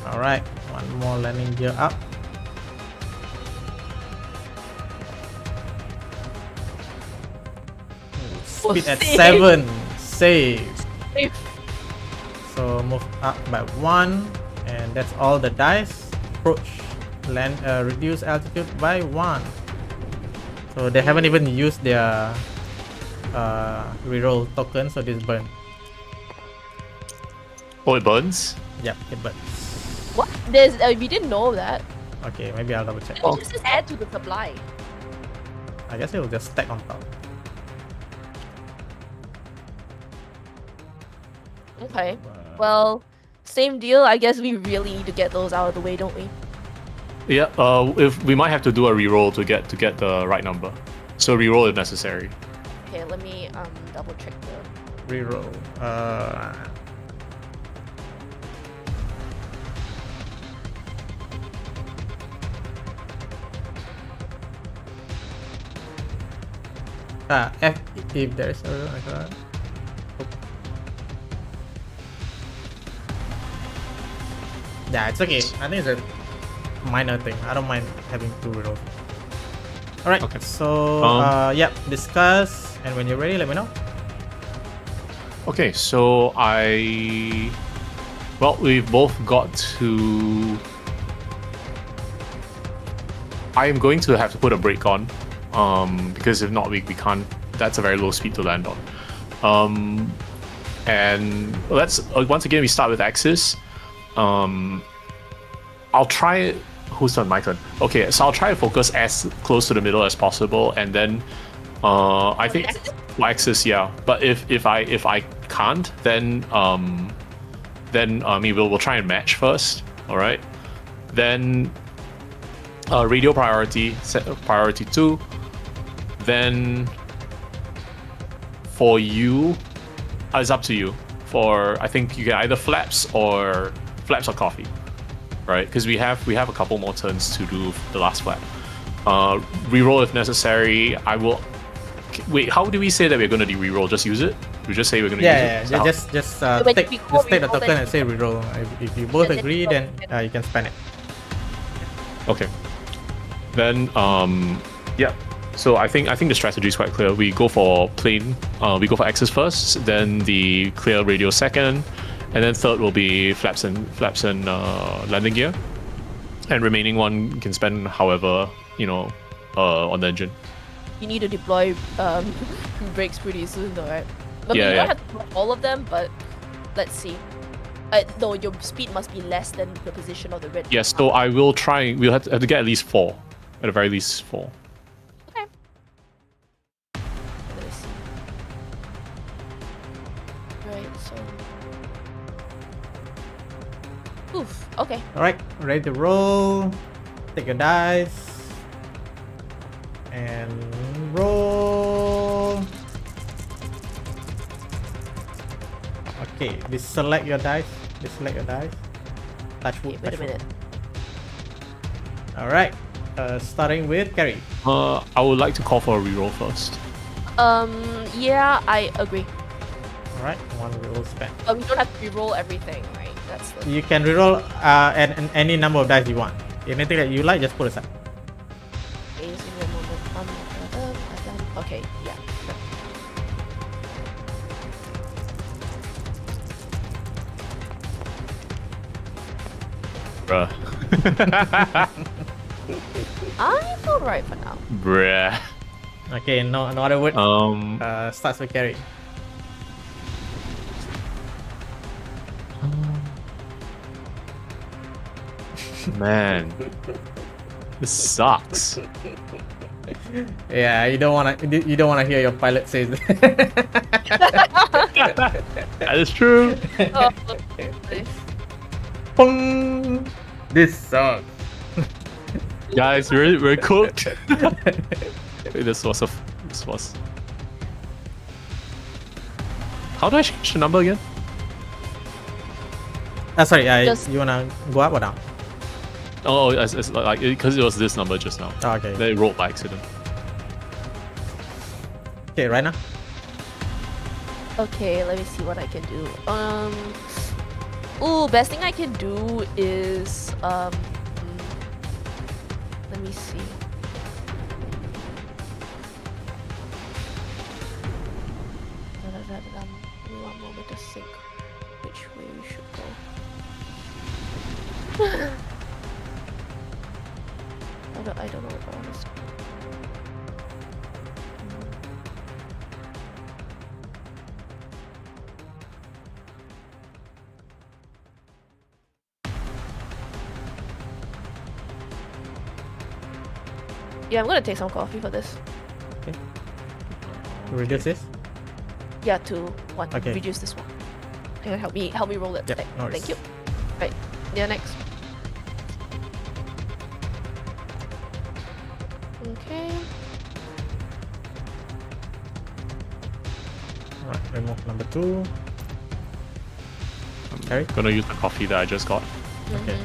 All right, one more landing gear up. Speed at save. 7. Save. Save. So move up by 1, and that's all the dice. Approach, land, reduce altitude by 1. So they haven't even used their reroll token, so this burn. Oh, it burns? Yep, it burns. What? We didn't know that. Okay, maybe I'll double check. It just add to the supply. I guess it will just stack on top. Okay. Well, same deal. I guess we really need to get those out of the way, don't we? Yeah. If we might have to do a reroll to get the right number. So reroll if necessary. Okay, let me double check the. Reroll. F if there is a yeah, it's okay. I think it's a minor thing. I don't mind having 2 rerolls. Alright, Okay. so yeah, discuss, and when you're ready, let me know. Okay, so we've both got to. I am going to have to put a brake on, because if not, we can't. That's a very low speed to land on. And let's once again we start with axis. I'll try. Whose turn? My turn. Okay, so I'll try to focus as close to the middle as possible, and then I think axis, yeah. But if I can't, then we'll try and match first. All right. Then radio priority, set priority 2. Then for you, it's up to you. For I think you can either flaps or coffee, right? Because we have a couple more turns to do the last flap. Reroll if necessary. I will. Wait, how do we say that we're gonna do reroll? Just use it. We just say we're gonna use it. Yeah. So Just when take we call the reroll, token then- and say reroll. If you both And then agree, reroll, then you can spend it. Okay. Then yeah. So I think the strategy is quite clear. We go for plane. We go for axis first. Then the clear radio second, and then third will be flaps and landing gear, and remaining one can spend however on the engine. You need to deploy brakes pretty soon, though, right? I mean, Yeah, you yeah. don't have to deploy all of them, but let's see. Though your speed must be less than the position of the red. Yes. So I will try. We'll have to get at least 4, at the very least 4. Okay. Let's see. Right. So. Oof. Okay. All right, ready to roll. Take your dice and roll. Okay, deselect your dice. Touch wood. Okay, wait a minute. All right, starting with Carrie. I would like to call for a reroll first. Yeah, I agree. All right, 1 reroll spent. But we don't have to reroll everything, right? That's the. You can reroll at any number of dice you want. Anything that you like, just put aside. Okay, just give me a moment. Okay, yeah. Bruh. I'm alright for now. Bruh. Okay, no other word. Um. Starts with Carrie. Man, this sucks. Yeah, you don't wanna hear your pilot say that. That is true. Oh, Pong! This sucks. Guys, we're cooked. Wait, this was. How do I change the number again? Sorry, Just- you wanna go up or down? Oh, it's like because it was this number just now. Oh, okay. They rolled by accident. Okay, Raina. Okay, let me see what I can do. Ooh, best thing I can do is let me see. Give me 1 moment to think which way we should go. I don't know what I want to. Yeah, I'm gonna take some coffee for this. Reduce this. Yeah, to one. Okay. Reduce this one. Hang on, help me roll it. Yep, Thank, no worries. thank you. Right. Yeah, next. Okay. Alright, remove number 2. Carry. Gonna use the coffee that I just got. Okay. Mhm.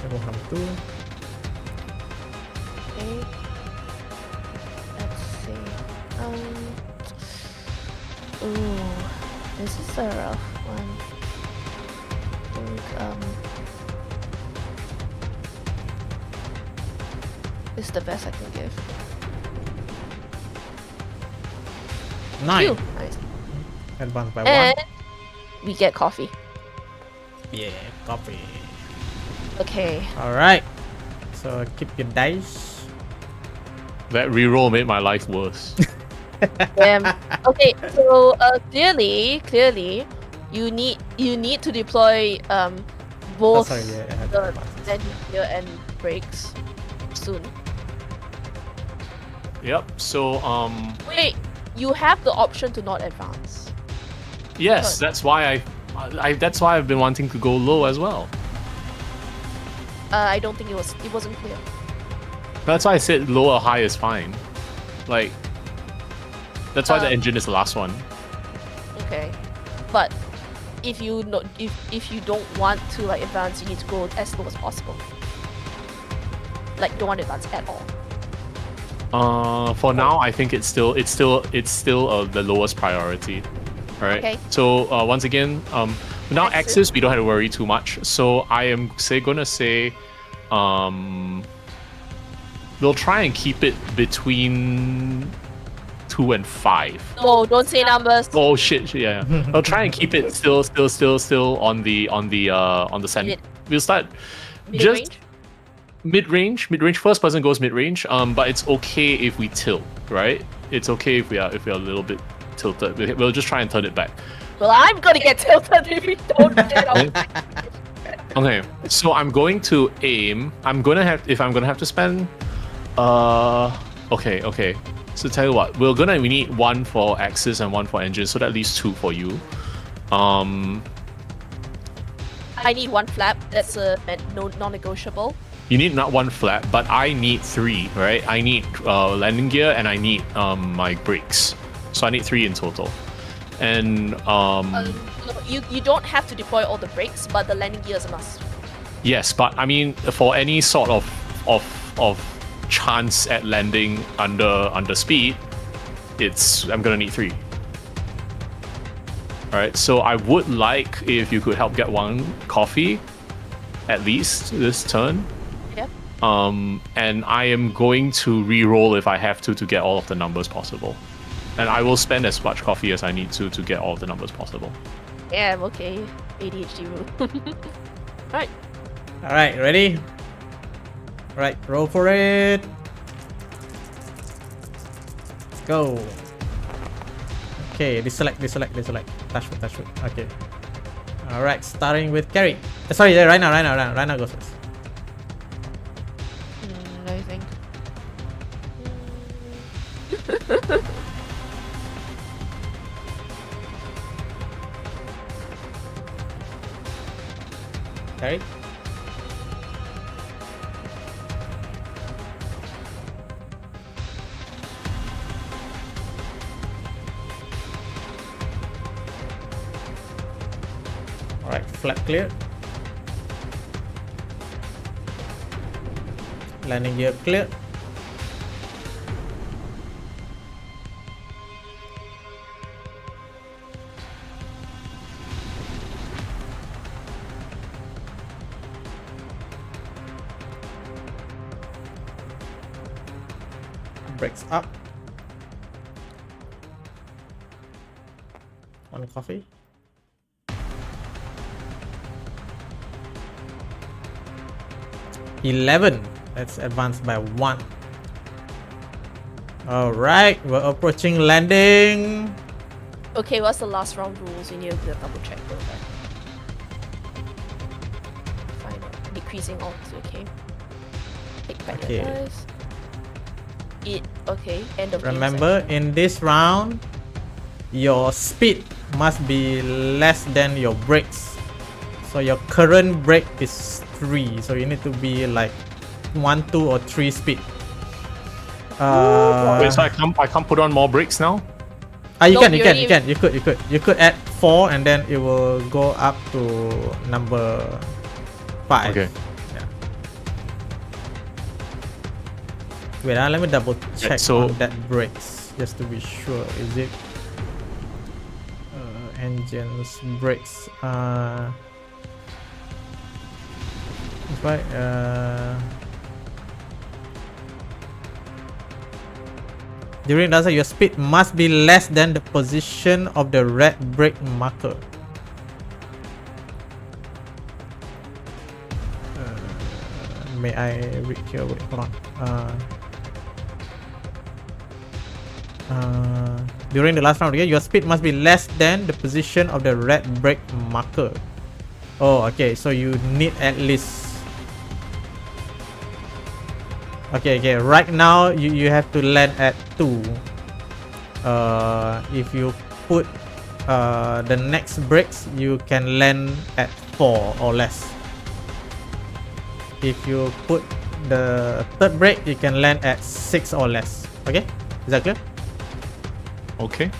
Remove number 2. Okay. Let's see. Ooh, this is a rough one. I think, this is the best I can give. 9. Phew, nice. Advance by And 1. we get coffee. Yeah, copy. Okay. Alright. So keep your dice. That reroll made my life worse. Okay. So clearly, you need to deploy both sorry, yeah, I had the to advance. landing and brakes soon. Yep. So Wait, you have the option to not advance. yes, that's why that's why I've been wanting to go low as well. I don't think it wasn't clear. That's why I said low or high is fine. Like that's why the engine is the last one. Okay, but if you don't want to like advance, you need to go as low as possible. Like don't want to advance at all. For now, I think it's still the lowest priority. All right. Okay. So once again, now Axis. axis we don't have to worry too much. So I am gonna say, we'll try and keep it between 2 and 5. No, don't say numbers. Oh shit! Yeah. I'll try and keep it still on the center. Mid. We'll start Mid-range? mid-range. First person goes mid-range. But it's okay if we tilt, right? It's okay if we are a little bit tilted. We'll just try and turn it back. Well, I'm gonna get tilted if we don't get off. Okay, so I'm going to aim. I'm gonna have to spend. Okay. So tell you what, we need 1 for axis and 1 for engine, so that leaves 2 for you. I need 1 flap. That's a non-negotiable. You need not 1 flap, but I need 3, right? I need landing gear and I need my brakes. So I need 3 in total. And You don't have to deploy all the brakes, but the landing gear is a must. yes, but I mean for any sort of chance at landing under speed, I'm gonna need 3. Alright, so I would like if you could help get 1 coffee at least this turn. Yep. And I am going to re-roll if I have to get all of the numbers possible. And I will spend as much coffee as I need to get all of the numbers possible. Yeah, okay. ADHD rule. Alright. Alright, ready? Alright, roll for it. Go. Okay, deselect. Touch foot. Okay. Alright, starting with Carrie. Sorry, Raina goes first. Let me think. Carrie? Alright, flat clear. Landing gear clear. Brakes up. One coffee. $11. Let's advance by 1. Alright, we're approaching landing. Okay, what's the last round rules? We need to double check over. Fine. Decreasing odds, okay. Take back Okay. your dice. Okay, end of game Remember, section. in this round, your speed must be less than your brakes. So your current brake is 3. So you need to be like 1, 2, or 3 speed. Wait, so I can't put on more brakes now? You No, can. you You could add 4 and then it will go up to number 5. Okay. Yeah. Wait, let me double check so- on that brakes just to be sure. Is it engines, brakes? That's right. During dancer, your speed must be less than the position of the red brake marker. May I read here? Wait, hold on. During the last round, your speed must be less than the position of the red brake marker. Oh, okay. So you need at least. Okay. Right now, you have to land at 2. If you put the next brakes, you can land at 4 or less. If you put the third brake, you can land at 6 or less. Okay, is that clear? Okay.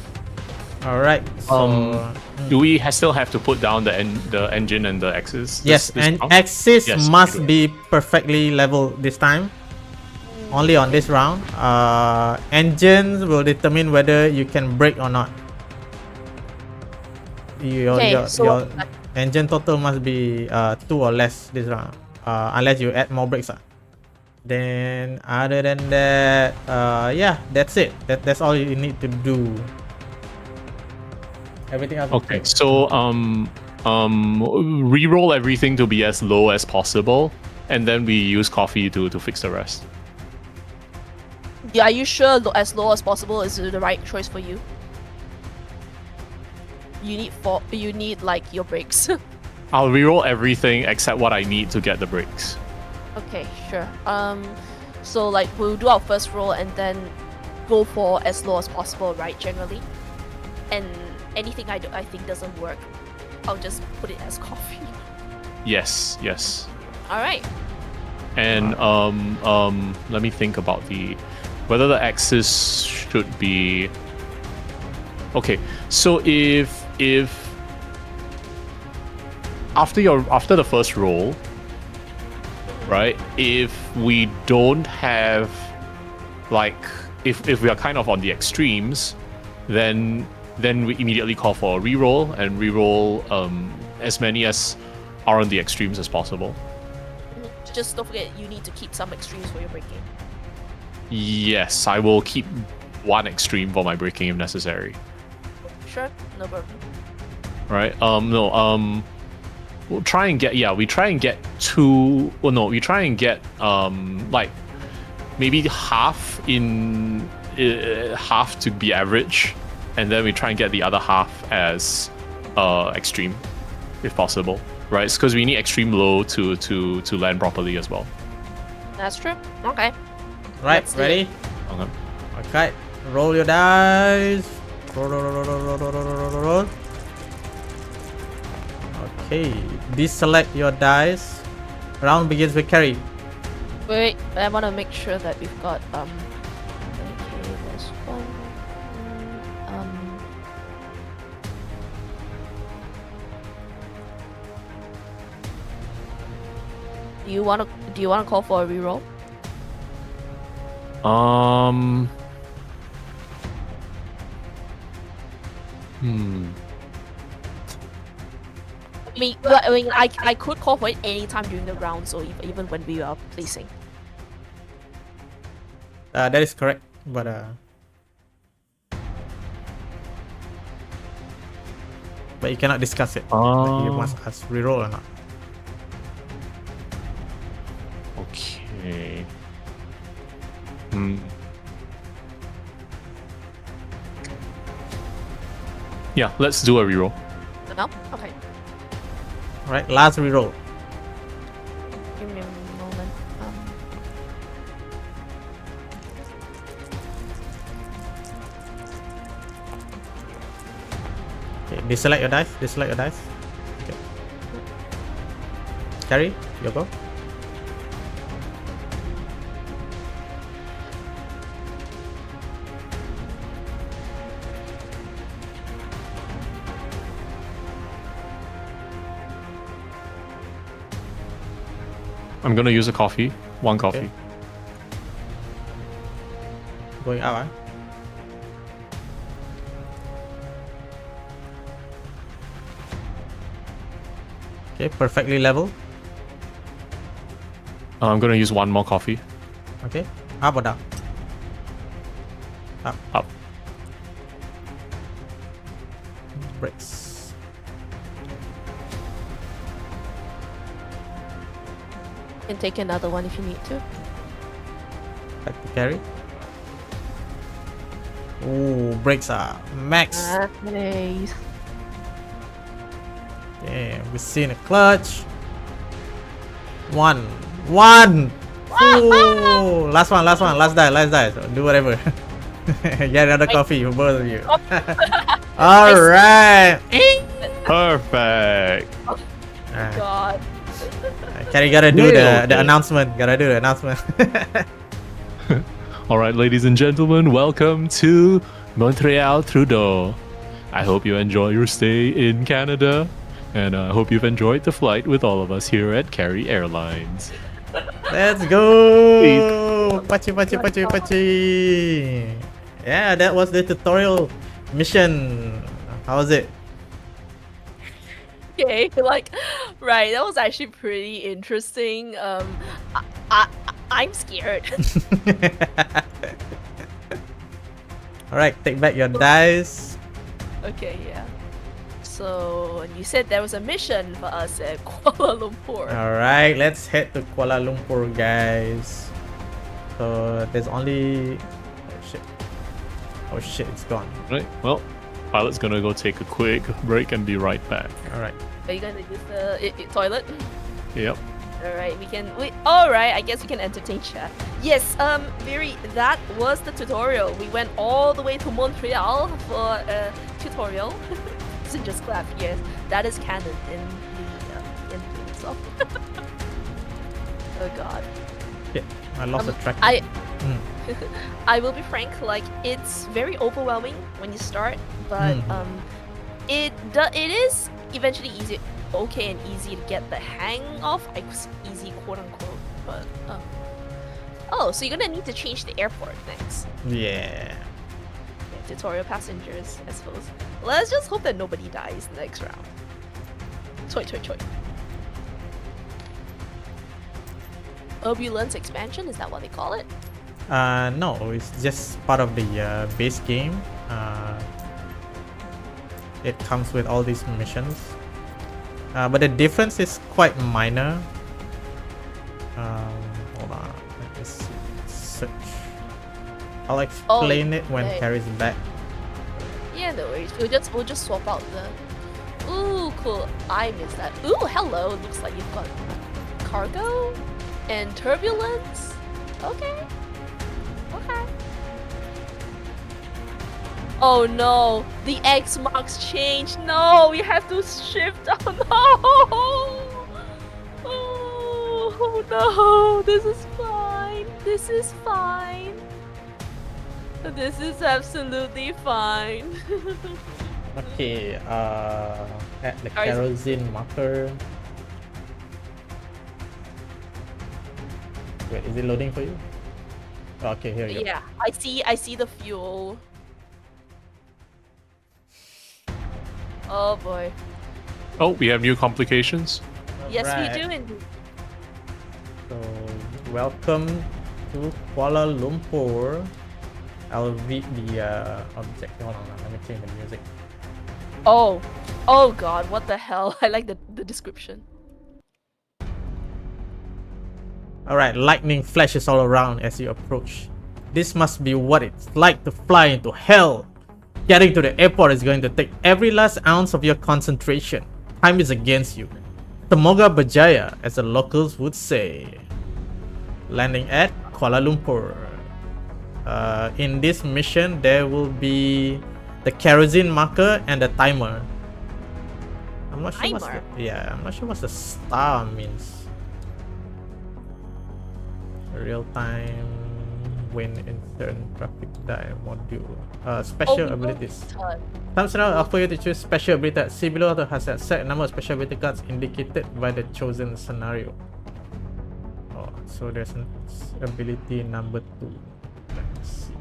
All right. So Do we still have to put down the engine and the axis? yes, this and round? axis Yes, we must do. be perfectly level this time. Only on this round. Engines will determine whether you can brake or not. Your engine total must be 2 or less this round. Unless you add more brakes. Then other than that, yeah, that's it. That's all you need to do. Everything else. Okay, so re-roll everything to be as low as possible, and then we use coffee to fix the rest. Yeah, are you sure as low as possible is the right choice for you? You need like your brakes. I'll re-roll everything except what I need to get the brakes. Okay, sure. So like we'll do our first roll and then go for as low as possible, right? Generally, and anything I think doesn't work, I'll just put it as coffee. Yes. All right. And let me think about whether the axis should be. Okay, so if after the first roll, right? If we don't have like if we are kind of on the extremes, then we immediately call for a reroll and reroll as many as are on the extremes as possible. Just don't forget you need to keep some extremes for your braking. Yes, I will keep one extreme for my braking if necessary. Sure, no problem. Right? We'll try and get we try and get 2. Well, no, we try and get like maybe half to be average, and then we try and get the other half as extreme. if possible, right? It's because we need extreme low to land properly as well. That's true. Okay. Right, Let's do ready? Okay. Okay, roll your dice. Roll. Okay, deselect your dice. Round begins with carry. Wait, I want to make sure that we've got okay, there's one. Do you want to call for a reroll? I could call for it anytime during the round, so even when we are placing. That is correct, but you cannot discuss it. Like, you must ask reroll or not. Okay. Yeah, let's do a reroll. No? Okay. Right, last reroll. Give me a moment. Okay, deselect your dice. Deselect your dice. Okay. Carry, you go. I'm gonna use a coffee. One coffee. Okay. Going out, Okay, perfectly level. I'm gonna use one more coffee. Okay, up or down? Up. Breaks. You can take another one if you need to. Back to carry. Ooh, breaks are max. Nice. Damn, we're seeing a clutch. One. Ooh, last one, last die. So do whatever. Get another coffee for both of you. Alright. Perfect. God. Carry gotta do the announcement. All right, ladies and gentlemen, welcome to Montreal Trudeau. I hope you enjoy your stay in Canada, and I hope you've enjoyed the flight with all of us here at Carry Airlines. Let's go! Pachi. Yeah, that was the tutorial mission. How was it? Okay, right, that was actually pretty interesting. I'm scared. Alright, take back your dice. Okay, yeah. So, you said there was a mission for us at Kuala Lumpur. Alright, let's head to Kuala Lumpur, guys. So, there's only... Oh shit, it's gone. Right, well, pilot's gonna go take a quick break and be right back. Alright. Are you gonna use the toilet? Yep. Alright, alright, I guess we can entertain chat. Yes, Viri, that was the tutorial. We went all the way to Montreal for a tutorial. So just clap, yes. That is canon in the itself. Oh god. Yeah, I lost the track. I will be frank, it's very overwhelming when you start, but it is eventually okay and easy to get the hang of. Easy, quote unquote, but oh, so you're gonna need to change the airport next. Yeah. Tutorial passengers, I suppose. Let's just hope that nobody dies next round. Choi. Turbulence expansion, is that what they call it? No, it's just part of the base game. It comes with all these missions. But the difference is quite minor. Hold on, let me see. Search. I'll explain it when Carrie's back. Yeah, no worries. We'll just swap out the. Ooh, cool. I missed that. Ooh, hello. Looks like you've got cargo and turbulence. Okay. Okay. Oh no, the X marks change. No, we have to shift. Oh no. Oh no, this is fine. This is fine. This is absolutely fine. Okay, at the kerosene marker. Wait, is it loading for you? Okay, here you go. Yeah, I see the fuel. Oh boy. Oh, we have new complications. Yes, Alright. we do indeed. So, welcome to Kuala Lumpur. I'll read the object. Hold on, let me change the music. Oh. Oh god, what the hell? I like the description. Alright, lightning flashes all around as you approach. This must be what it's like to fly into hell. Getting to the airport is going to take every last ounce of your concentration. Time is against you. Semoga berjaya, as the locals would say. Landing at Kuala Lumpur. In this mission, there will be the kerosene marker and the timer. I'm not sure Timer? I'm not sure what the star means. Real time wind intern traffic die module. Special abilities. Some scenarios offer you to choose special ability. See below to has a set number of special ability cards indicated by the chosen scenario. Oh, so there's an ability number 2. Let's see.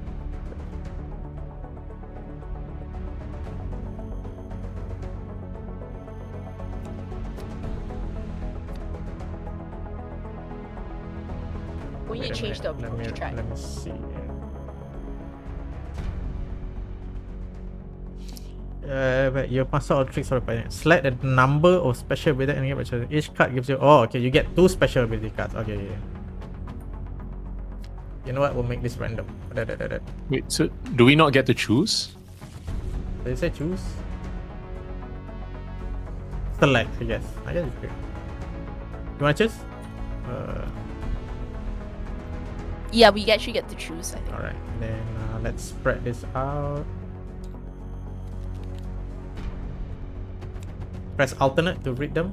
When you Wait a change the minute, approach track. let me see. But your master or tricks or opponent. Select the number of special ability and get special. Each card gives you. Oh, okay. You get 2 special ability cards. Okay, yeah. You know what? We'll make this random. Wait, so do we not get to choose? Did it say choose? Select, I guess. I guess it's good. You wanna choose? Yeah, we actually get to choose, I think. Alright. Then let's spread this out. Press alternate to read them.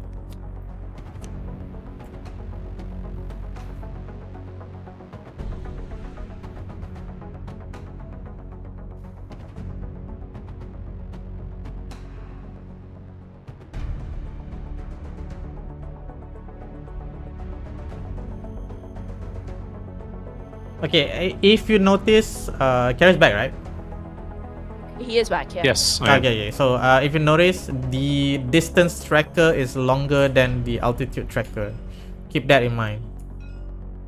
Okay, if you notice, Carrie's back, right? He is back, yeah. Yes. I am. Okay. So if you notice, the distance tracker is longer than the altitude tracker. Keep that in mind.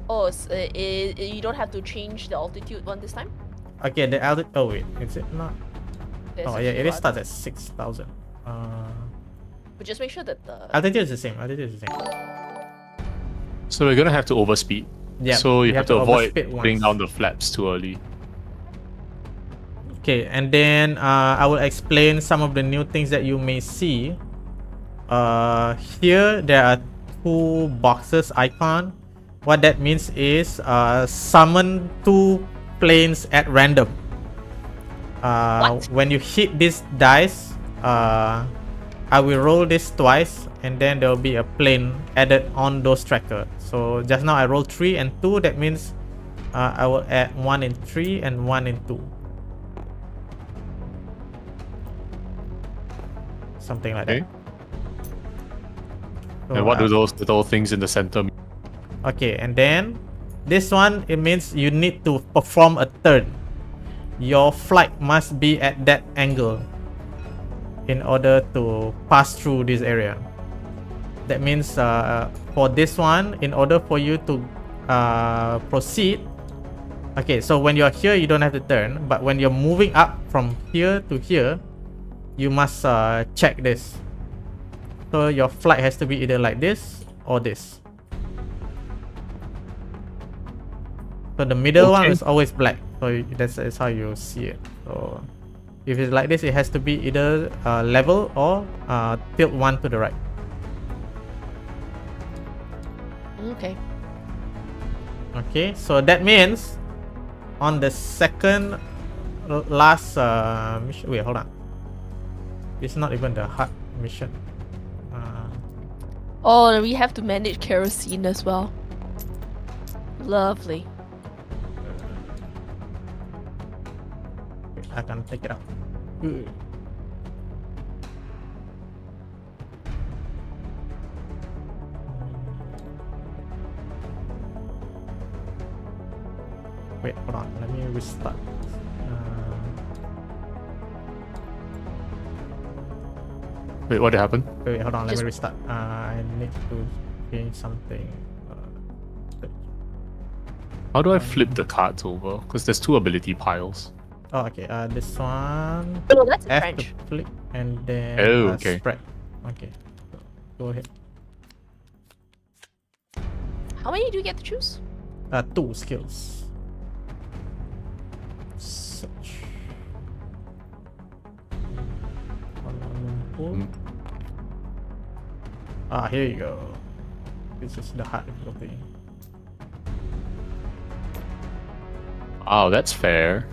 Oh, so, you don't have to change the altitude one this time? Okay, the altitude. Oh wait, is it not? There's Oh a yeah, few it others. starts at 6,000. But just make sure that the... Altitude is the same. Altitude is the same. So we're gonna have to overspeed. Yeah. So you have to avoid overspeed putting once. down the flaps too early. Okay, and then I will explain some of the new things that you may see. Here there are 2 boxes icon. What that means is summon 2 planes at random. What? When you hit this dice, I will roll this twice, and then there will be a plane added on those trackers. So just now I rolled 3 and 2. That means I will add 1 in 3 and 1 in 2. Something like Okay. that. So, And what do those little things in the center mean? Okay, and then this one, it means you need to perform a turn. Your flight must be at that angle in order to pass through this area. That means for this one, in order for you to proceed, okay, so when you're here, you don't have to turn, but when you're moving up from here to here, you must check this. So your flight has to be either like this or this. So the middle one Okay. is always black. So that's how you see it. So If it's like this, it has to be either level or tilt 1 to the right. Okay. Okay, so that means on the second last mission. Wait, hold on. It's not even the hard mission. Oh, and we have to manage kerosene as well. Lovely. I can take it out. Wait, hold on. Let me restart. Wait, what happened? Wait, hold on. Let Just- me restart. I need to change something. How do I flip the cards over? Because there's 2 ability piles. Oh, okay. This one. Oh, that's in F French. to flick and then Oh, okay. spread. Okay. Go ahead. How many do you get to choose? 2 skills. Search. Kuala Lumpur. Here you go. This is the hard difficulty. Oh, that's fair.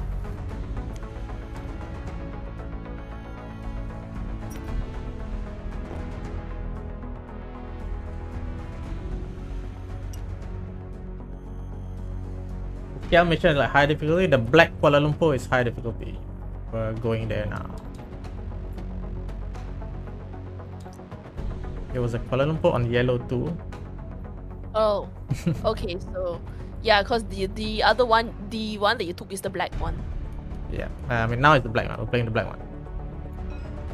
Yeah, mission is like high difficulty. The black Kuala Lumpur is high difficulty. We're going there now. It was a Kuala Lumpur on yellow too. Oh, okay. So, yeah, because the other one, the one that you took is the black one. Yeah, I mean now it's the black one. We're playing the black one.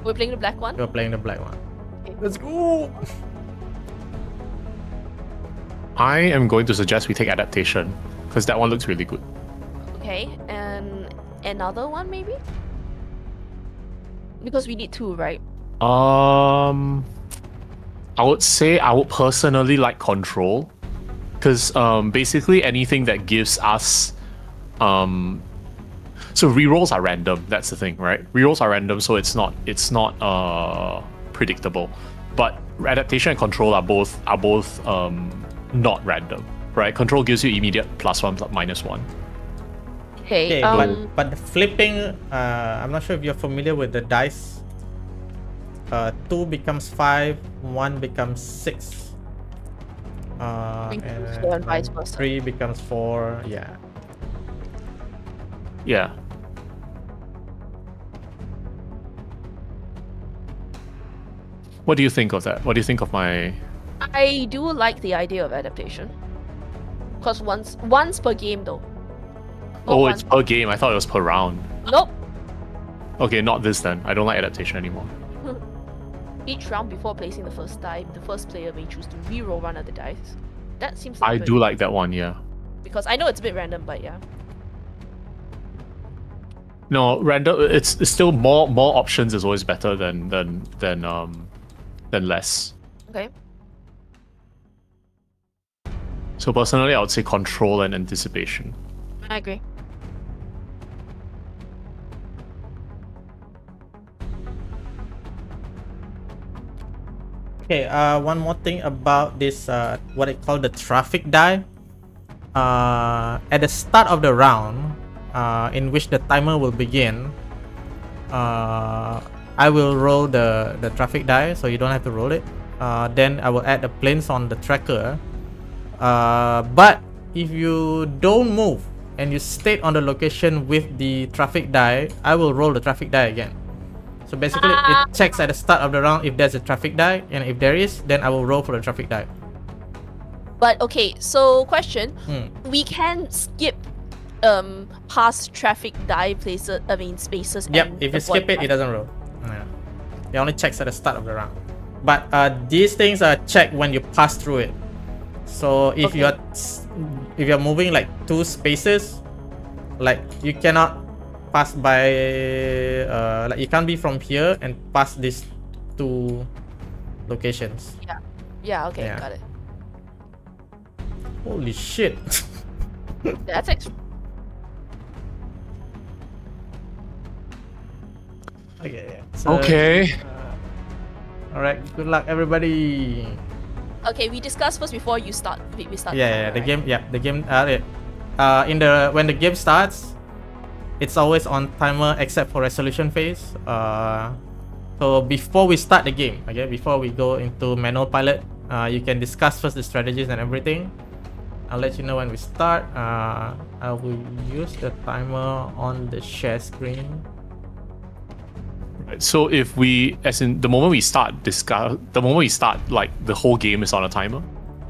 We're playing the black one. We're playing the black one. Okay. Let's go. I am going to suggest we take adaptation because that one looks really good. Okay, and another one maybe. Because we need 2, right? I would say I would personally like control, because basically anything that gives us so rerolls are random. That's the thing, right? Rerolls are random, so it's not predictable. But adaptation and control are both not random, right? Control gives you immediate +1 +1. Okay. Okay, but the flipping, I'm not sure if you're familiar with the dice. 2 becomes 5, 1 becomes 6. And vice versa. 3 becomes 4. Yeah. Yeah. What do you think of that? What do you think of my? I do like the idea of adaptation. Because once per game though. Not Oh, once- it's per game. I thought it was per round. Nope. Okay, not this then. I don't like adaptation anymore. Each round before placing the first die, the first player may choose to re-roll one of the dice. That seems like I good, do like that one, yeah. because I know it's a bit random, but yeah. No, random. It's still more options is always better than less. Okay. So personally, I would say control and anticipation. I agree. Okay, one more thing about this, what I call the traffic die. At the start of the round, in which the timer will begin, I will roll the traffic die, so you don't have to roll it. Then I will add the planes on the tracker. But if you don't move and you stay on the location with the traffic die, I will roll the traffic die again. So basically, it checks at the start of the round if there's a traffic die, and if there is, then I will roll for the traffic die. But okay, so question: we can skip past traffic die places. I mean spaces. Yep, and if you avoid skip it, it doesn't roll. Yeah. It only checks at the start of the round. But these things are checked when you pass through it. So if Okay. you're moving like 2 spaces, like you cannot pass by, like you can't be from here and pass these 2 locations. Yeah. Okay. Yeah. Got it. Holy shit. That's Okay. So, Okay. All right. Good luck, everybody. Okay, we discussed first before you start. We start. Yeah, the right? game. Yeah, the game. When the game starts, it's always on timer except for resolution phase. So before we start the game, okay, before we go into manual pilot, you can discuss first the strategies and everything. I'll let you know when we start. I will use the timer on the share screen. So if we, as in the moment we start like the whole game is on a timer.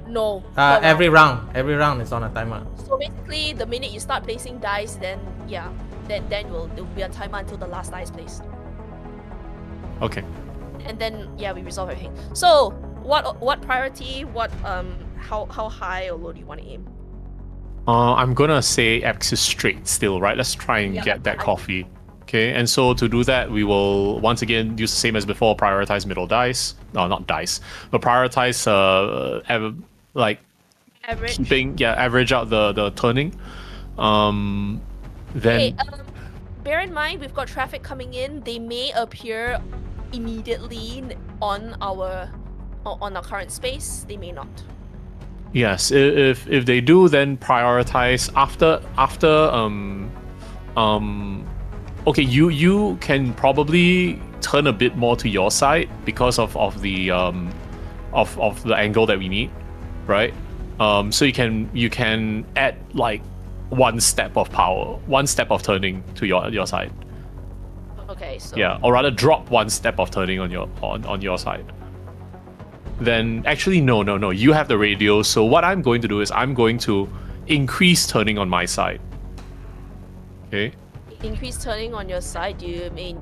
No. Every round is on a timer. So basically, the minute you start placing dice, then there will be a timer until the last dice placed. Okay. And then we resolve everything. So what priority? How high or low do you want to aim? I'm gonna say X is straight still, right? Let's try and get that coffee. Okay, and so to do that, we will once again use the same as before, prioritize middle dice. No, not dice, but prioritize Average. average out the turning. Then Okay, bear in mind we've got traffic coming in. They may appear immediately on our current space. They may not. yes, if they do, then prioritize after okay, you can probably turn a bit more to your side because of the angle that we need, right? So you can add like one step of power, one step of turning to your side. Okay, so Yeah, or rather drop one step of turning on your side. Then actually no, you have the radio. So what I'm going to do is I'm going to increase turning on my side. Okay. increase turning on your side. Do you mean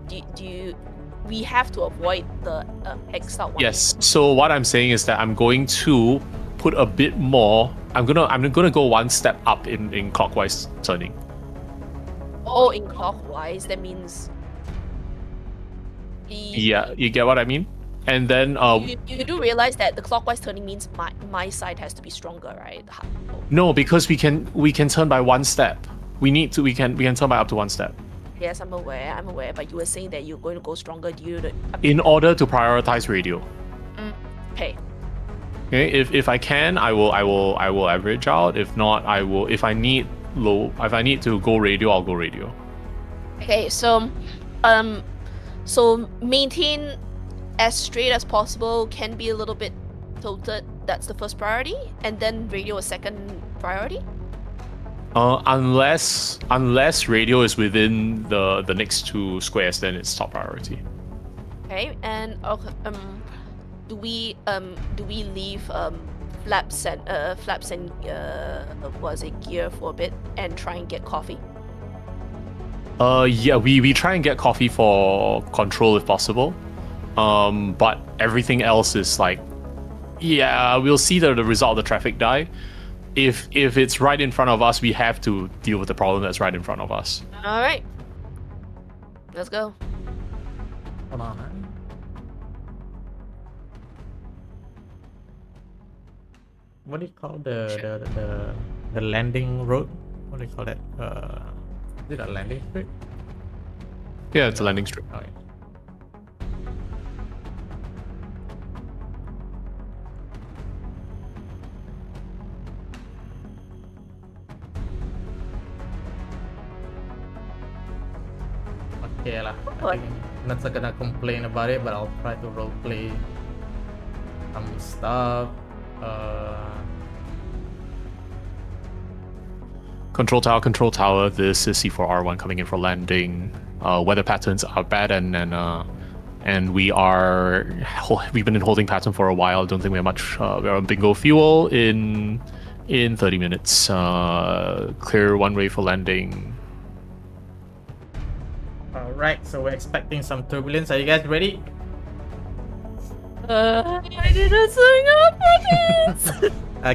we have to avoid the X out one? Yes. So what I'm saying is that I'm going to put a bit more. I'm gonna go one step up in clockwise turning. Oh, in clockwise. That means. Yeah, you get what I mean. And then you do realize that the clockwise turning means my side has to be stronger, right? no, because we can turn by one step. We can turn by up to one step. Yes, I'm aware. But you were saying that you're going to go stronger due to. In order to prioritize radio. Okay. Okay. If I can, I will average out. If not, I will. If I need to go radio, I'll go radio. Okay. So maintain as straight as possible. Can be a little bit tilted. That's the first priority, and then radio a second priority. Unless radio is within the next two squares, then it's top priority. Okay, and do we leave flaps and gear for a bit and try and get coffee? Yeah, we try and get coffee for control if possible. But everything else is like, yeah, we'll see the result of the traffic die. If it's right in front of us, we have to deal with the problem that's right in front of us. All right, let's go. Hold on. What do you call the landing road? What do you call that? Is it a landing strip? Yeah, it's a landing strip. Okay. Okay lah. I think I'm not gonna complain about it, but I'll try to roleplay some stuff. Control tower. This is C4R1 coming in for landing. Weather patterns are bad, and we've been in holding pattern for a while. Don't think we have much. We're on bingo fuel in 30 minutes. Clear one way for landing. Alright, so we're expecting some turbulence. Are you guys ready? I didn't sign up for this.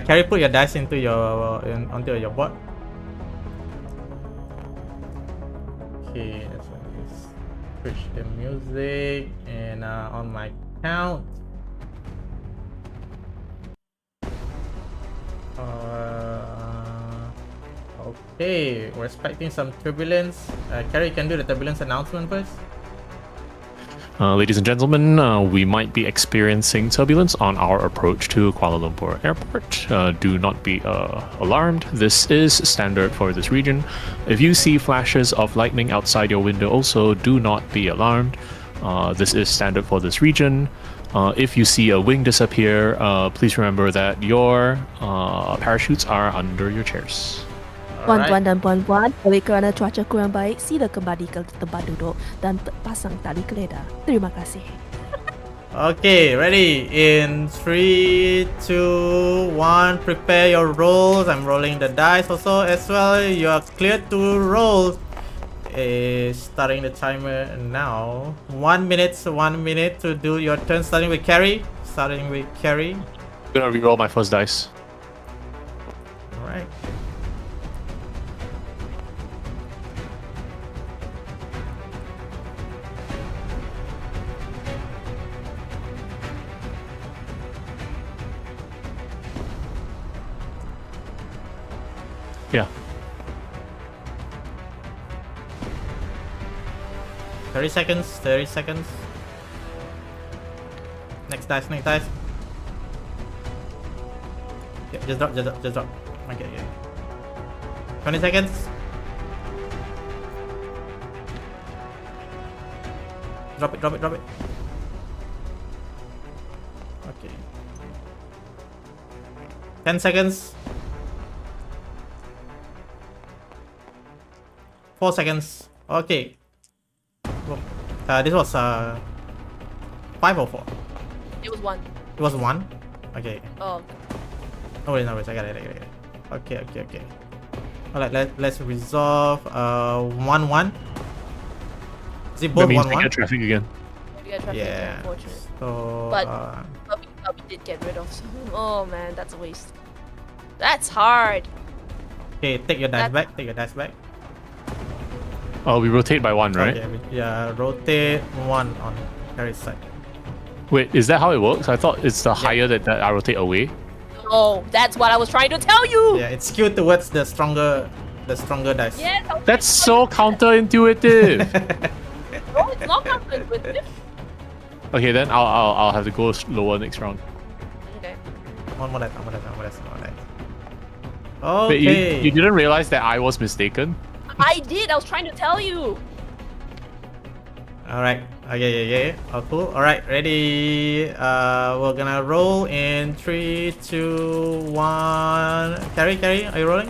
Carrie, put your dice into onto your board. Okay, let's switch the music, and on my count. Okay, we're expecting some turbulence. Carrie, you can do the turbulence announcement first. Ladies and gentlemen, we might be experiencing turbulence on our approach to Kuala Lumpur Airport. Do not be alarmed. This is standard for this region. If you see flashes of lightning outside your window also, do not be alarmed. This is standard for this region. If you see a wing disappear, please remember that your parachutes are under your chairs. Tuan-tuan dan puan-puan, oleh kerana cuaca kurang baik, sila kembali ke tempat duduk dan pasang tali keledar. Terima kasih. Okay, ready? In 3, 2, 1, prepare your rolls. I'm rolling the dice also as well. You are cleared to roll. Starting the timer now. 1 minute to do your turn. Starting with Carrie. I'm gonna reroll my first dice. Alright. Yeah. 30 seconds. Next dice. Yeah, just drop. Okay, yeah. 20 seconds. Drop it. Okay. 10 seconds. 4 seconds. Okay. This was 5 or 4? It was 1. It was 1? Okay. Oh. No worries. I got it. Okay. Alright, let's resolve 1-1. Is it both That means 1-1? we get traffic again. We got traffic, Yeah. unfortunate. So But we did get rid of some. Oh man, that's a waste. That's hard. okay, take your dice back. Oh, we rotate by 1, right? Okay, yeah, rotate 1 on Carrie's side. Wait, is that how it works? I thought it's the higher that I rotate away. Oh, that's what I was trying to tell you. Yeah, it's skewed towards the stronger dice. Yes. That's so counterintuitive. No, it's not counterintuitive. Okay, then I'll have to go lower next round. Okay. One more dice. But Okay. you didn't realize that I was mistaken? I did. I was trying to tell you. Alright. Okay. Oh, cool. Alright, ready. We're gonna roll in 3, 2, 1. Carrie, are you rolling?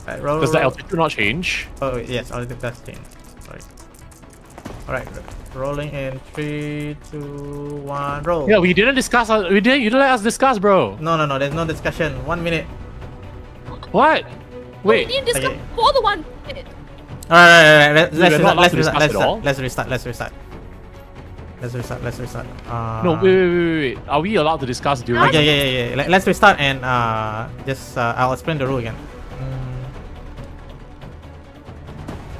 Alright, roll. Does the altitude not change? Oh yes, altitude does change. Sorry. Alright, rolling in 3, 2, 1. Roll. Yeah, we didn't discuss. You didn't let us discuss, bro. No. There's no discussion. 1 minute. What? We Wait. didn't discuss Okay. before the 1 minute. Alright. Let's restart. No, wait. Are we allowed to discuss during? Okay, yeah. Let's restart and just I'll explain the rule again.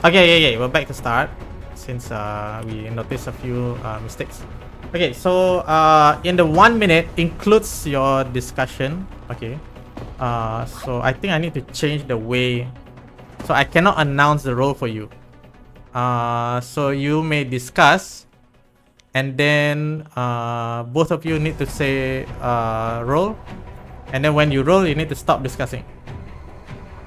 Okay, yeah. We're back to start since we noticed a few mistakes. Okay, so in the 1 minute includes your discussion. Okay. So I think I need to change the way. So I cannot announce the role for you. So you may discuss, and then both of you need to say roll, and then when you roll, you need to stop discussing.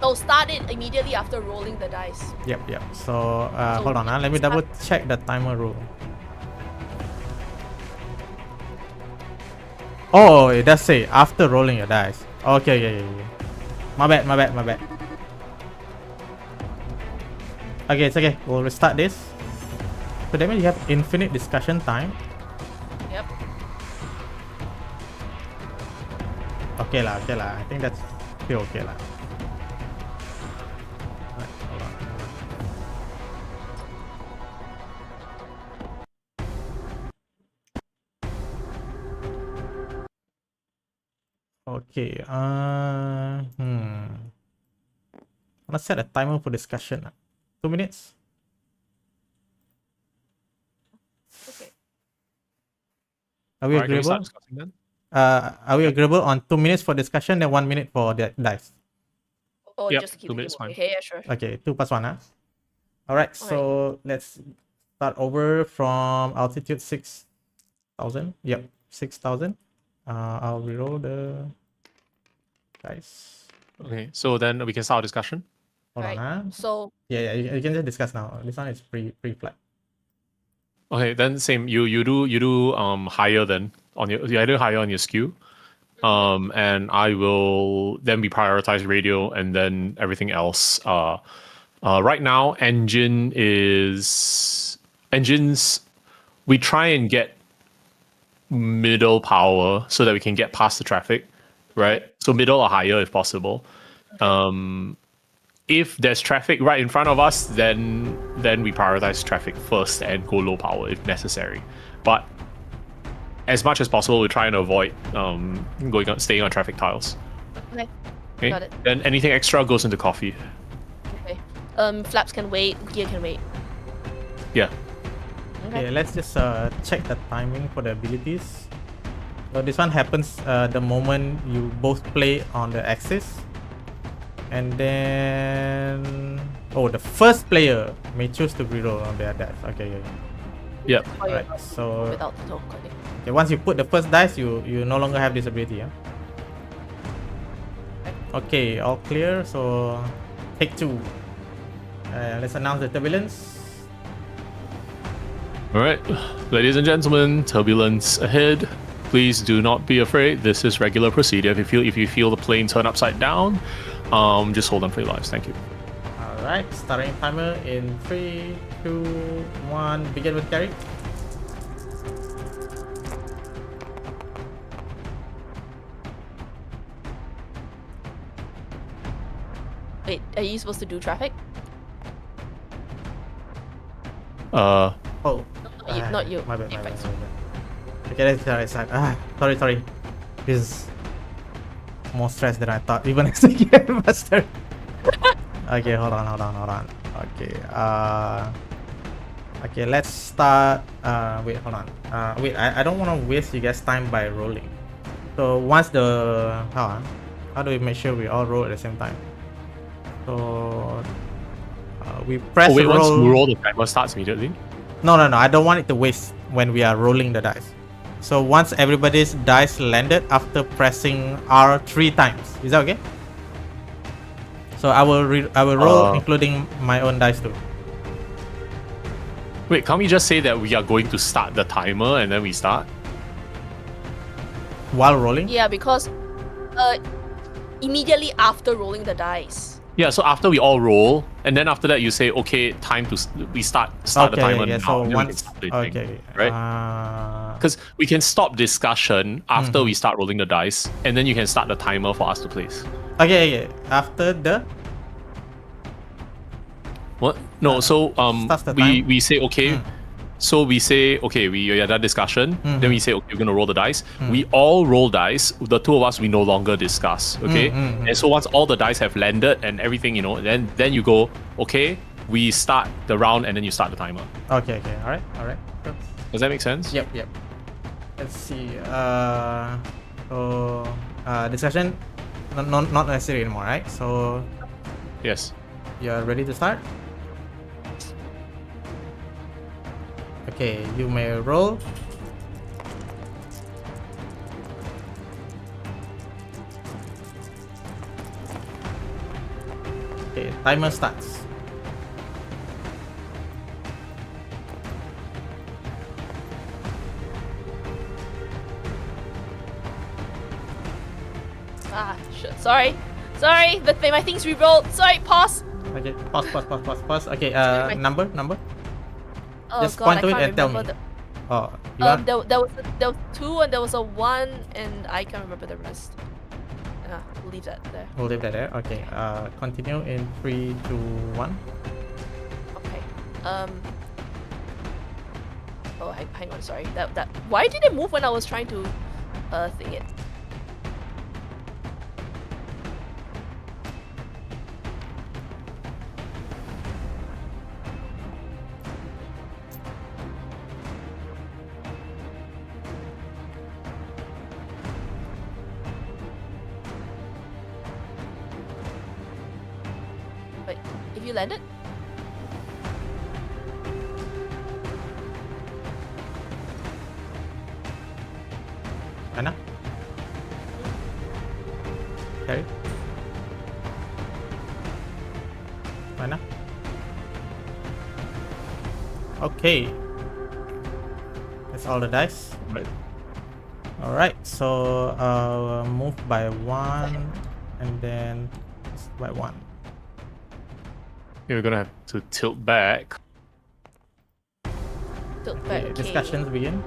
So start it immediately after rolling the dice. Yep. So hold on, let me double check the timer rule. Oh, it does say after rolling your dice. Okay, yeah. My bad. Okay, it's okay. We'll restart this. So that means you have infinite discussion time. Yep. Okay lah. I think that's still okay lah. Alright, hold on. Okay. Let's set a timer for discussion. 2 minutes. Okay. Are we Alright, can we agreeable? start discussing then? Are we agreeable on 2 minutes for discussion and 1 minute for the dice? Oh, Yep, just keep 2 it minutes, going. fine. Okay, yeah, sure. Okay, 2 plus 1, huh? Alright, so let's start over from altitude 6,000. Yep, 6,000. I'll reroll the dice. Okay, so then we can start our discussion. Hold on, Right. huh? So Yeah, you can just discuss now. This one is pre-flight. Okay, then same. You do higher then on your you do higher on your skew. And I will then be prioritize radio and then everything else. Right now, engines. We try and get middle power so that we can get past the traffic, right? So middle or higher if possible. If there's traffic right in front of us, then we prioritize traffic first and go low power if necessary. But as much as possible, we try and avoid staying on traffic tiles. okay. Okay. Got it. Then anything extra goes into coffee. Okay. Flaps can wait. Gear can wait. Yeah. Okay, let's just check the timing for the abilities. So this one happens the moment you both play on the axis. And then... Oh, the first player may choose to reroll on their dice. Okay, yeah. Yep. Oh, yeah. Alright, so... Without the token. Okay, once you put the first dice, you no longer have this ability, yeah? Okay, all clear, so... Take 2. Let's announce the turbulence. All right, ladies and gentlemen, turbulence ahead. Please do not be afraid. This is regular procedure. If you feel the plane turn upside down, just hold on for your lives. Thank you. Alright, starting timer in 3, 2, 1. Begin with Carrie. Wait, are you supposed to do traffic? Oh. Not you. My bad. Okay, fine. Okay, let's start. Sorry. This is more stress than I thought, even as a game master. Okay, hold on. Okay, let's start. Wait, hold on. I don't want to waste you guys' time by rolling. So once the how do we make sure we all roll at the same time? So we press Wait, roll. once you roll, the timer starts immediately. No. I don't want it to waste when we are rolling the dice. So once everybody's dice landed after pressing R 3 times, is that okay? So I will roll including my own dice too. Wait, can't we just say that we are going to start the timer and then we start? While rolling? Yeah, because immediately after rolling the dice. Yeah, so after we all roll, and then after that you say, okay, time to start the timer now. So and then we can once, start the thing, okay, right? Because we can stop discussion after we start rolling the dice, and then you can start the timer for us to place. Okay. After the What? No, so starts the time. we say okay. So we say okay, we had that discussion. Then we say okay, we're gonna roll the dice. We all roll dice. The two of us we no longer discuss. Okay, and so once all the dice have landed and everything, then you go okay. We start the round and then you start the timer. Okay. All right. Sure. Does that make sense? Yep. Let's see. So discussion not necessary anymore, right? So Yes. you're ready to start? Okay, you may roll. Okay, timer starts. Shit. Sorry, my things re-rolled. Sorry, pause. Okay, pause. Okay, Sorry, number. Oh Just god, point I to it can't and tell me. remember. Oh, you are? There was 2 and there was a 1 and I can't remember the rest. We'll leave that there. We'll leave that there. Okay. Continue in 3, 2, 1. Okay. Oh, hang on. Sorry. That. Why did it move when I was trying to thing it? Wait, if you landed? Raina? Carry? Raina? Okay. That's all the dice. Right. Alright, so move by 1 and then by 1. You're gonna have to tilt back. Tilt back. Okay, Okay. discussions begin.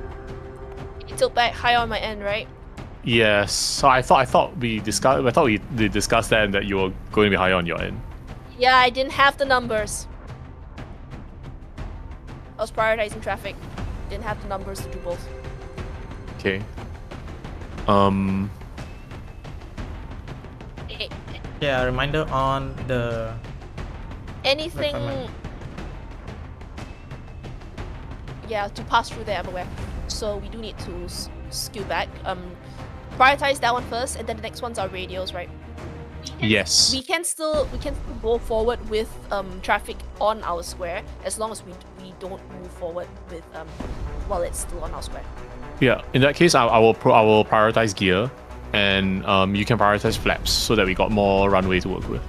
Tilt back high on my end, right? Yes. So I thought we discussed that and that you were going to be higher on your end. Yeah, I didn't have the numbers. I was prioritizing traffic. Didn't have the numbers to do both. Okay. Eh, Yeah, a reminder on the Anything. Recommend. Yeah, to pass through there, I'm aware. So we do need to skew back. Prioritize that one first, and then the next ones are radios, right? Yes. We can still go forward with traffic on our square as long as we don't move forward with while it's still on our square. Yeah. In that case, I will prioritize gear, and you can prioritize flaps so that we got more runway to work with.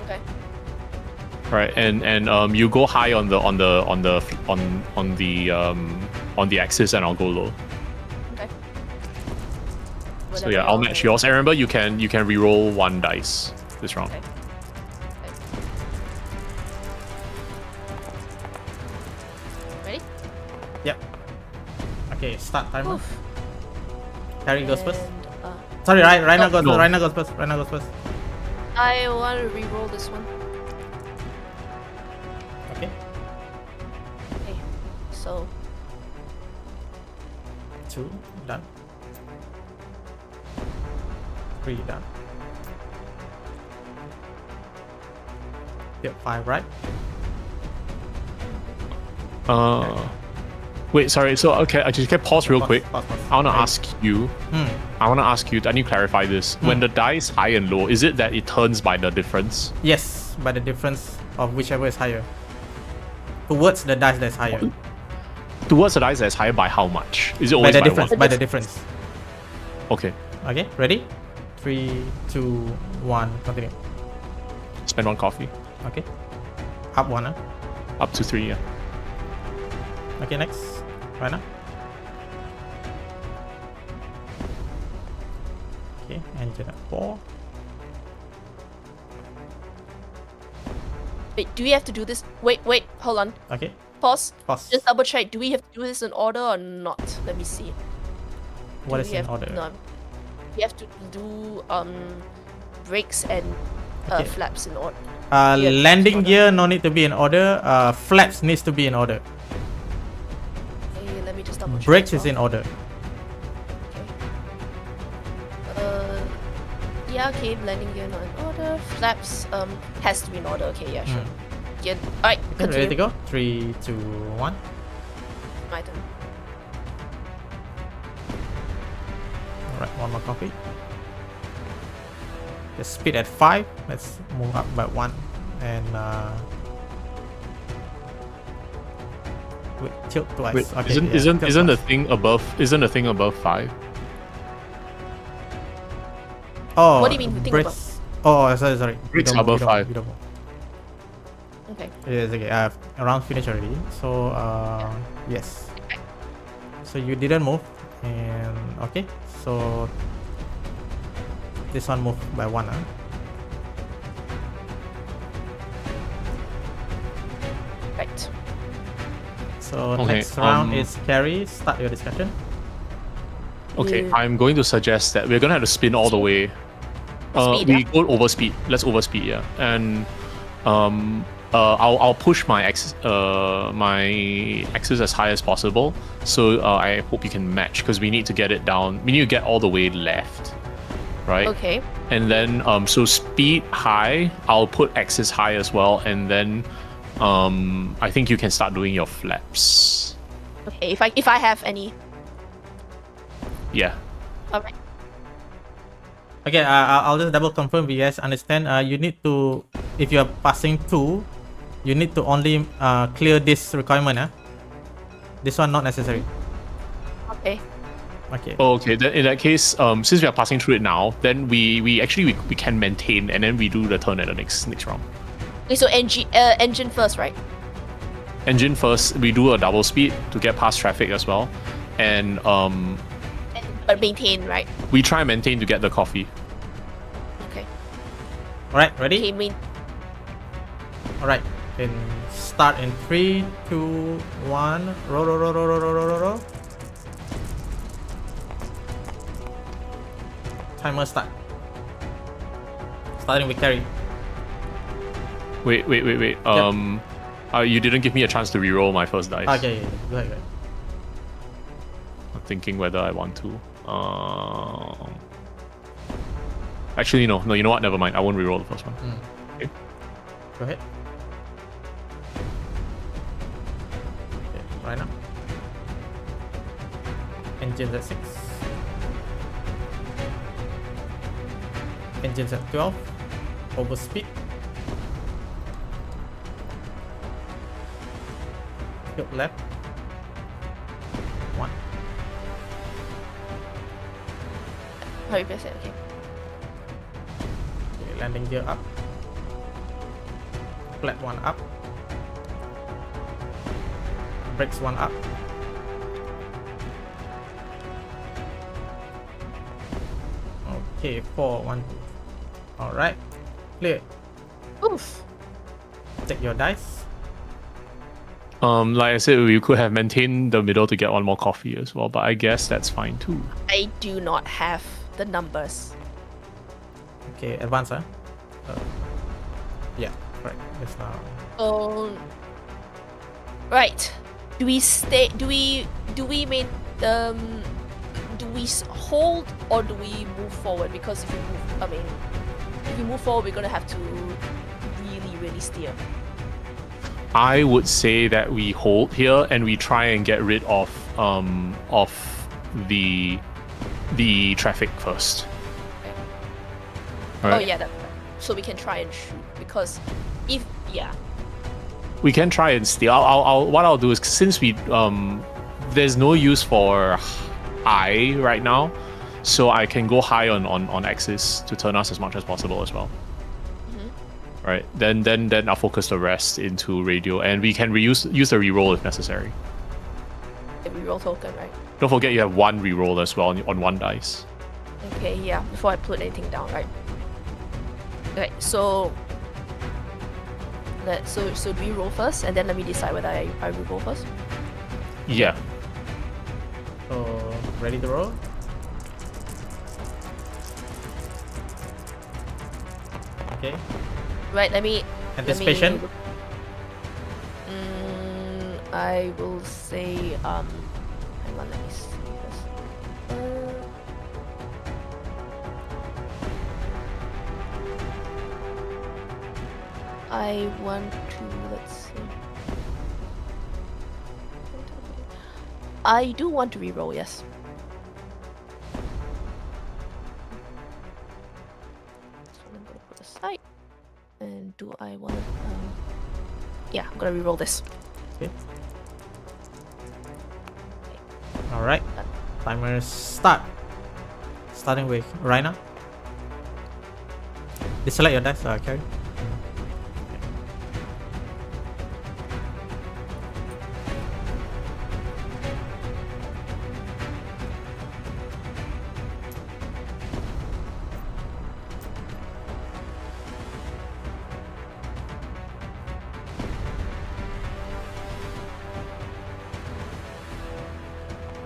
Okay. Right. And you go high on the axis, and I'll go low. Okay. So yeah, I'll match yours. And remember, you can reroll 1 dice this round. Okay. Ready? Yep. Okay, start timer. Oof. Carry goes first. And, Sorry, Raina goes no. first. Raina goes first. Raina goes first. I want to re-roll this one. Okay. Okay. So 2 done. 3 done. Yep, 5 right. Wait, sorry. So okay, I just can pause real quick. Pause. I want to Right. ask you. Hmm. I need to clarify this. When the die is high and low, is it that it turns by the difference? Yes, by the difference of whichever is higher. Towards the dice that's higher. Towards the dice that's higher by how much? Is it By always the by difference. one? By the difference. Okay. Okay, ready? 3, 2, 1, continue. Spend 1 coffee. Okay. Up 1, huh? Up to 3, yeah. Okay, next. Raina. Okay, engine at 4. wait, do we have to do this? Wait, hold on. Okay, Pause. pause. Just double check. Do we have to do this in order or not? Let me see. What Do is we in have- order? No, we have to do brakes and Okay. flaps in order. yeah, Landing order. gear no need to be in order. Flaps needs to be in order. Okay, let me just double check. Brakes as is in well. order. Yeah, okay, landing gear not in order. Flaps has to be in order. Okay, yeah, sure. Yeah, alright, Okay, ready to continue. go? 3, 2, 1. My turn. Alright, 1 more copy. The speed at 5. Let's move up by 1. And wait, tilt twice. Wait, okay, isn't yeah, isn't tilt isn't the twice. thing above 5? Oh, What do you mean, the thing brakes? Oh, sorry. Brakes We don't- above we don't- 5. we don't- Okay. Yes, okay. Round finished already. So, yes. So you didn't move, and okay. So this one moved by 1, huh? Right. So Okay, next round is carry. Start your discussion. Okay, Yeah. I'm going to suggest that we're gonna have to spin all the way. Speed, We yeah? go overspeed. Let's overspeed, yeah. And I'll push my axis as high as possible. So I hope you can match because we need to get it down. We need to get all the way left, right? Okay. And then so speed high. I'll put axis high as well, and then I think you can start doing your flaps. Okay. If I have any. Yeah. Alright. Okay, I'll just double confirm you guys understand. You need to, if you're passing 2, you need to only clear this requirement. This one not necessary. Okay. Okay. Okay, then in that case, since we are passing through it now, then we actually can maintain, and then we do the turn at the next round. Okay, so engine first, right? Engine first, we do a double speed to get past traffic as well, and But maintain, right? we try and maintain to get the coffee. Okay. All right, ready? Okay, All right. Then start in 3, 2, 1. Roll. Timer start. Starting with carry. Wait. You didn't give me a chance to reroll my first dice. Okay, go ahead. I'm thinking whether I want to. Actually, no. You know what? Never mind. I won't reroll the first one. Okay. Go ahead. Okay, right now. Engines at 6. Engines at 12. Overspeed. Tilt left. 1. how you press it? Okay. Okay, landing gear up. Flat 1 up. Brakes 1 up. Okay, 4, 1, 2. Alright. Clear. Oof. Take your dice. Like I said, we could have maintained the middle to get one more coffee as well, but I guess that's fine too. I do not have the numbers. Okay, advance, huh? Yeah, correct. Just now. Right. Do we stay? Do we main? Do we hold or do we move forward? Because if we move forward, we're gonna have to really steer. I would say that we hold here and we try and get rid of the traffic first. Okay. All right. Oh yeah, so we can try and shoot because We can try and steal. What I'll do is, since we there's no use for high right now, so I can go high on axis to turn us as much as possible as well. Right, then I'll focus the rest into radio, and we can use the reroll if necessary. The reroll token, right? Don't forget you have one reroll as well on one dice. Okay, yeah. Before I put anything down, right? Okay, so do we roll first, and then let me decide whether I reroll first. Yeah. So, ready to roll? Okay. Right, let me. Anticipation? I will say. Hang on, let me see this. I want to. Let's see. I do want to reroll, yes. So I'm gonna put aside. And do I want to? Yeah, I'm gonna reroll this. Okay. Alright. Timer start. Starting with Raina. Deselect your dice, carry.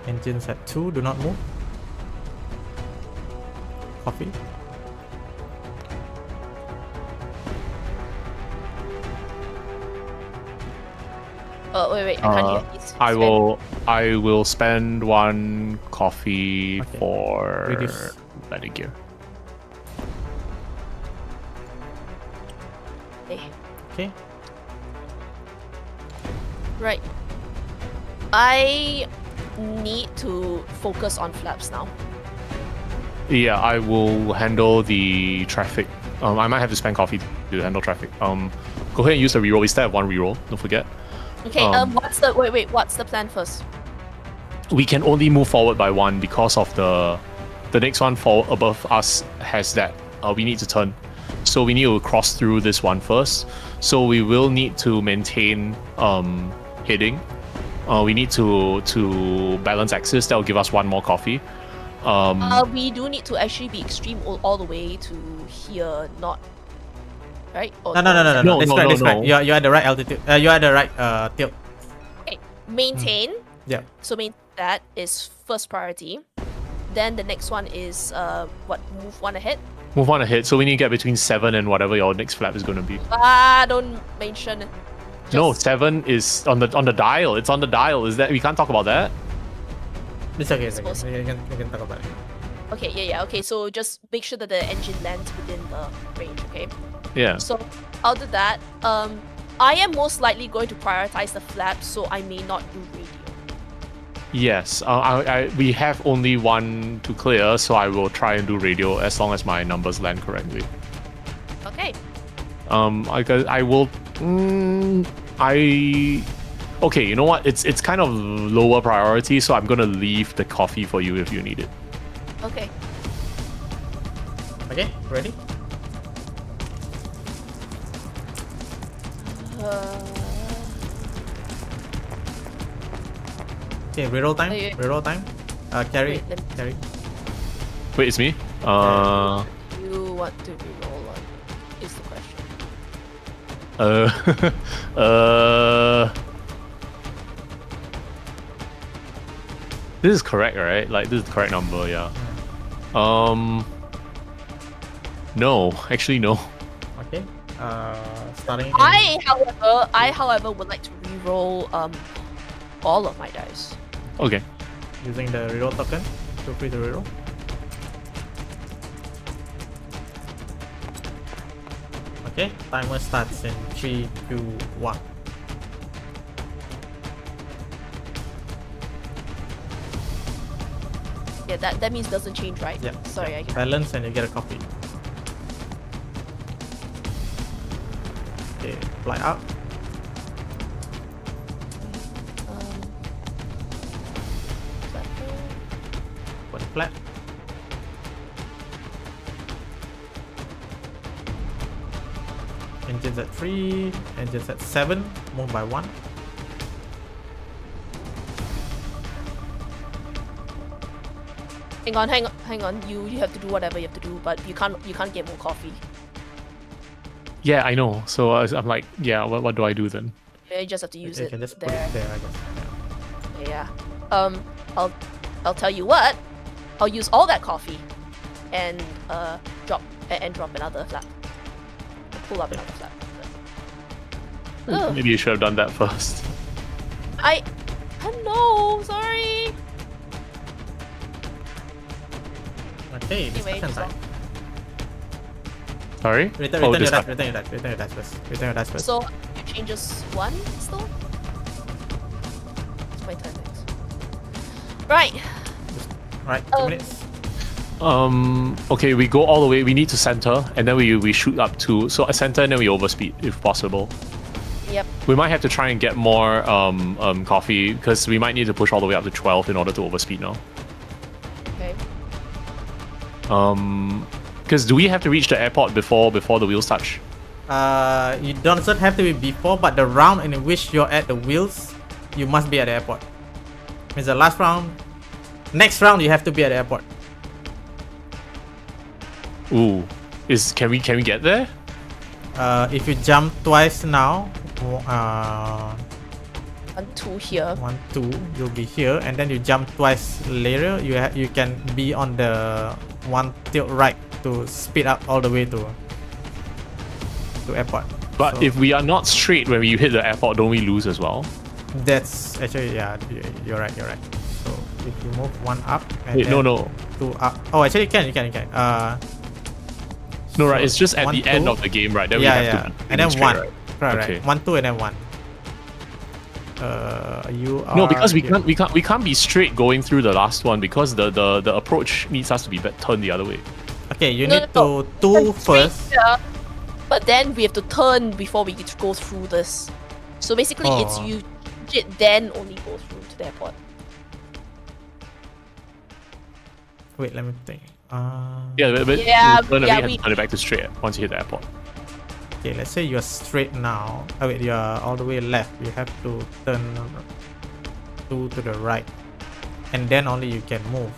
Engines at 2, do not move. Coffee. Oh wait, I can't hear. I will spend one coffee for Reduce. landing gear. Okay. Right. I need to focus on flaps now. Yeah, I will handle the traffic. I might have to spend coffee to handle traffic. Go ahead and use the reroll. We still have one reroll. Don't forget. Okay. What's the plan first? we can only move forward by one because of the next one above us has that we need to turn. So we need to cross through this one first. So we will need to maintain heading. We need to balance axis. That will give us one more coffee. We do need to actually be extreme all the way to here, not right? Or No. This no, right. no. You're at the right altitude. You're at the right tilt. Okay, maintain. Yeah. So that is first priority. Then the next one is move one ahead. Move one ahead. So we need to get between 7 and whatever your next flap is going to be. Don't mention. No, 7 is on the dial. It's on the dial. Is that we can't talk about that? It's okay. It's okay. You can talk about it. Okay, yeah. Okay, so just make sure that the engine lands within the range. Okay. Yeah. So out of that, I am most likely going to prioritize the flap, so I may not do radio. Yes. We have only one to clear, so I will try and do radio as long as my numbers land correctly. Okay. I will. Okay, you know what? It's kind of lower priority, so I'm gonna leave the coffee for you if you need it. Okay. Okay, ready? Okay, reroll time. Okay. Reroll time. Carry. Wait, let me- Carry. Wait, it's me. You want to reroll on? Is the question. This is correct, right? Like this is the correct number, yeah. No, actually no. Okay. Starting. In... I, however, would like to reroll all of my dice. Okay. Using the reroll token. Feel free to reroll. Okay, timer starts in 3, 2, 1. Yeah, that means doesn't change, right? Yeah. Sorry, I Balance and you get a copy. Okay, fly up. One flat. Engines at 3, engines at 7, move by 1. Hang on. You have to do whatever you have to do, but you can't get more coffee. Yeah, I know. So I'm like, yeah. What do I do then? You just have to use You it can just there. put it there, I guess. Yeah. I'll tell you what. I'll use all that coffee, and drop another flap. Pull up another flap. Ugh. Maybe you should have done that first. I know. Sorry. Okay, Anyway, discussion just time. Sorry? Return your dice, return your dice first. So you changes one still. It's my turn next. Right. Right, 2 minutes. Okay, we go all the way. We need to center, and then we shoot up to a center, and then we overspeed if possible. Yep. We might have to try and get more coffee because we might need to push all the way up to 12 in order to overspeed now. Okay. Because do we have to reach the airport before the wheels touch? You don't have to be before, but the round in which you're at the wheels, you must be at the airport. Means the last round, next round you have to be at the airport. Ooh, can we get there? If you jump twice now, 1, 2 here. 1, 2, you'll be here, and then you jump twice later. You can be on the one tilt right to speed up all the way to airport. But So if we are not straight when we hit the airport, don't we lose as well? that's actually, yeah, you're right. So if you move 1 up and Wait, then no. 2 up. Oh, actually you can. No, right. It's just at 1, the end 2. of the game, right? Then Yeah, we have to and then straight, 1. right? Right. Okay. 1, 2, and then 1. You are No, because we here. can't be straight going through the last one because the approach needs us to be turned the other way. Okay, you No, need no, to 2 Turn straight first. here, but then we have to turn before we get to go through this. So basically, it's Oh. you then only go through to the airport. Wait, let me think. Yeah, but Yeah, you turn, yeah, have to turn it back to straight once you hit the airport. Okay, let's say you're straight now. Oh wait, you're all the way left. You have to turn to the right, and then only you can move.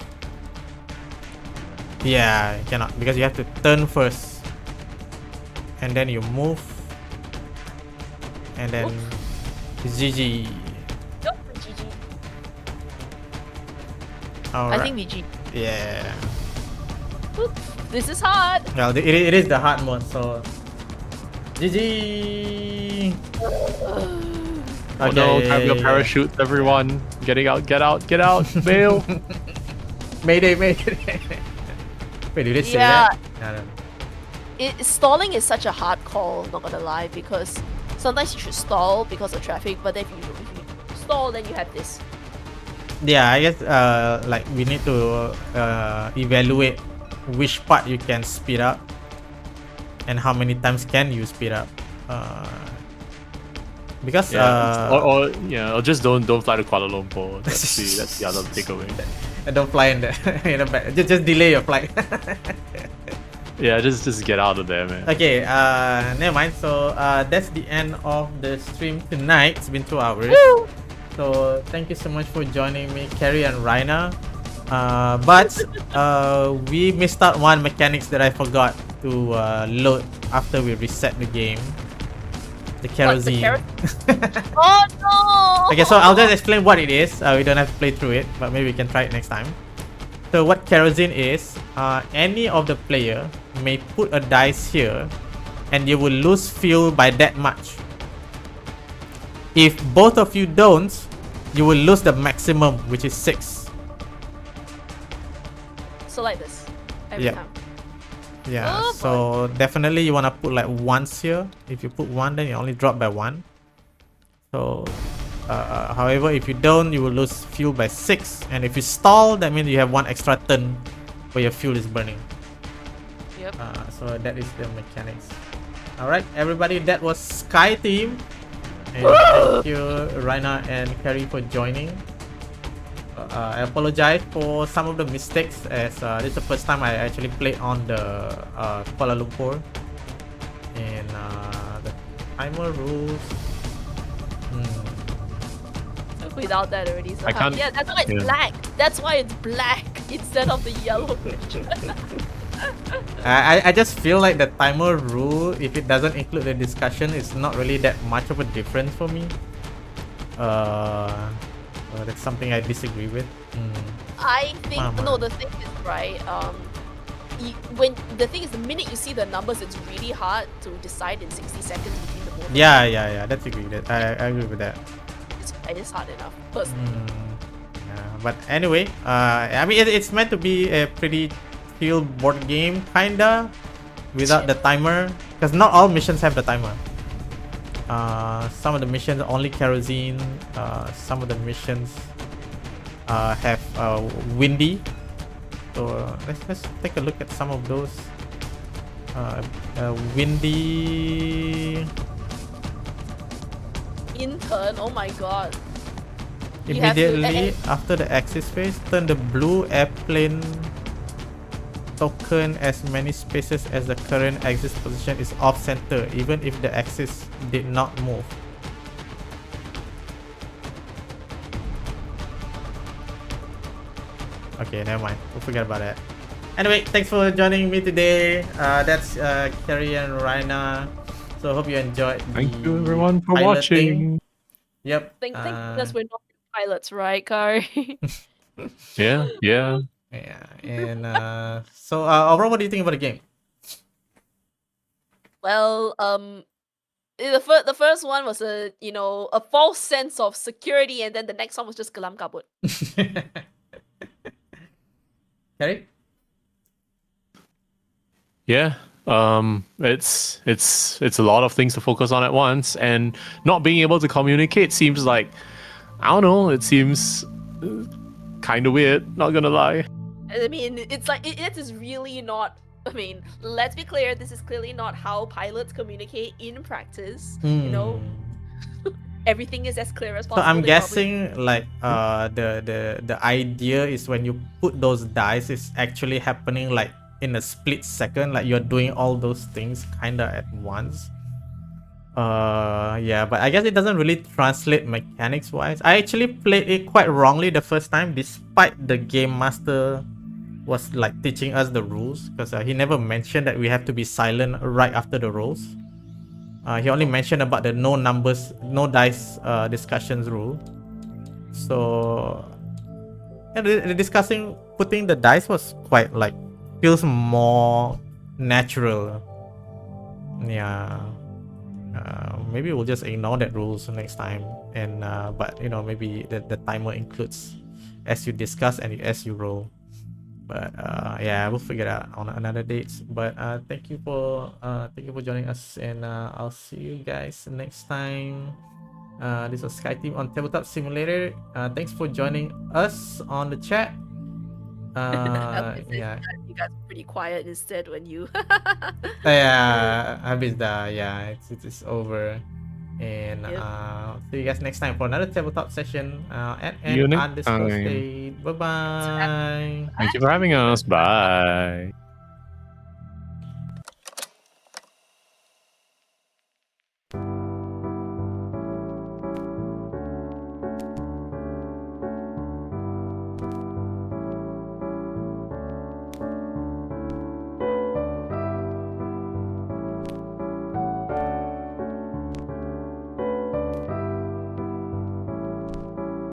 Yeah, you cannot because you have to turn first, and then you move, and then GG. Yup, GG. Alright. I think GG. Yeah. Oop, this is hard. Well, it is the hard mode, so GG. Oh no, grab your parachute, everyone. Getting out, get out, bail. Mayday, mayday. Wait, did they say Yeah. that? I don't know. Stalling is such a hard call, not gonna lie, because sometimes you should stall because of traffic, but then if you stall, then you have this. Yeah, I guess like we need to evaluate which part you can speed up and how many times can you speed up. Because or just don't fly to Kuala Lumpur. That's the other takeaway. don't fly in the in the back. Just delay your flight. Yeah, just get out of there, man. Okay, never mind. So that's the end of the stream tonight. It's been 2 hours. Woo! So thank you so much for joining me, Carrie and Raina. But we missed out one mechanics that I forgot to load after we reset the game. The kerosene. Oh no! Okay, so I'll just explain what it is. We don't have to play through it, but maybe we can try it next time. So what kerosene is, any of the player may put a dice here and you will lose fuel by that much. If both of you don't, you will lose the maximum, which is 6. So like this. Every time. Yeah, Oh, so definitely you want to put like once here. If you put 1, then you only drop by 1. So however, if you don't, you will lose fuel by 6. And if you stall, that means you have 1 extra turn where your fuel is burning. Yep. So that is the mechanics. Alright, everybody, that was Sky Team. And thank you, Raina and Carrie, for joining. I apologize for some of the mistakes, as this is the first time I actually played on the Kuala Lumpur. And the timer rules. Without that already. So I can't- yeah, that's why it's black. That's why it's black instead of the yellow. I just feel like the timer rule, if it doesn't include the discussion, it's not really that much of a difference for me. That's something I disagree with. I think Mama. no. The thing is right. When the thing is, the minute you see the numbers, it's really hard to decide in 60 seconds between the both. Yeah, that's agree. I agree with that. It is hard enough. Personally. Yeah, but anyway, I mean it's meant to be a pretty chill board game, kinda, without the timer, because not all missions have the timer. Some of the missions are only kerosene. Some of the missions have windy. So let's take a look at some of those. Windy. Intern. Oh my god. You have to- Immediately after the axis phase, turn the blue airplane token as many spaces as the current axis position is off center, even if the axis did not move. Okay, never mind. We'll forget about that. Anyway, thanks for joining me today. That's Carrie and Raina. So hope you enjoyed. Thank the you, everyone, for pilot watching. thing. Yep. Thank goodness we're not pilots, right, Kari? Yeah. Yeah, and so overall, what do you think about the game? Well, the first one was a false sense of security, and then the next one was just kelam kabut. Carrie? Yeah. It's a lot of things to focus on at once, and not being able to communicate seems like, I don't know, it seems kind of weird, not gonna lie. I mean, it's like it is really not. I mean, let's be clear. This is clearly not how pilots communicate in practice. You know, everything is as clear as So possible. I'm they probably- guessing like the idea is when you put those dice, it's actually happening like in a split second, like you're doing all those things kinda at once. Yeah, but I guess it doesn't really translate mechanics wise. I actually played it quite wrongly the first time, despite the game master was like teaching us the rules, because he never mentioned that we have to be silent right after the rolls. He only mentioned about the no numbers, no dice discussions rule. So and the discussing putting the dice was quite like feels more natural. Yeah. Maybe we'll just ignore that rules next time, and but you know, maybe the timer includes as you discuss and as you roll. But yeah, we'll figure it out on another date. But thank you for joining us, and I'll see you guys next time. This was Sky Team on Tabletop Simulator. Thanks for joining us on the chat. Yeah. You guys were pretty quiet instead when you. Yeah, habis dah. Yeah, it's over. And see you guys next time for another tabletop session at See you next _state. time. Bye bye. Thank you for having us. Bye.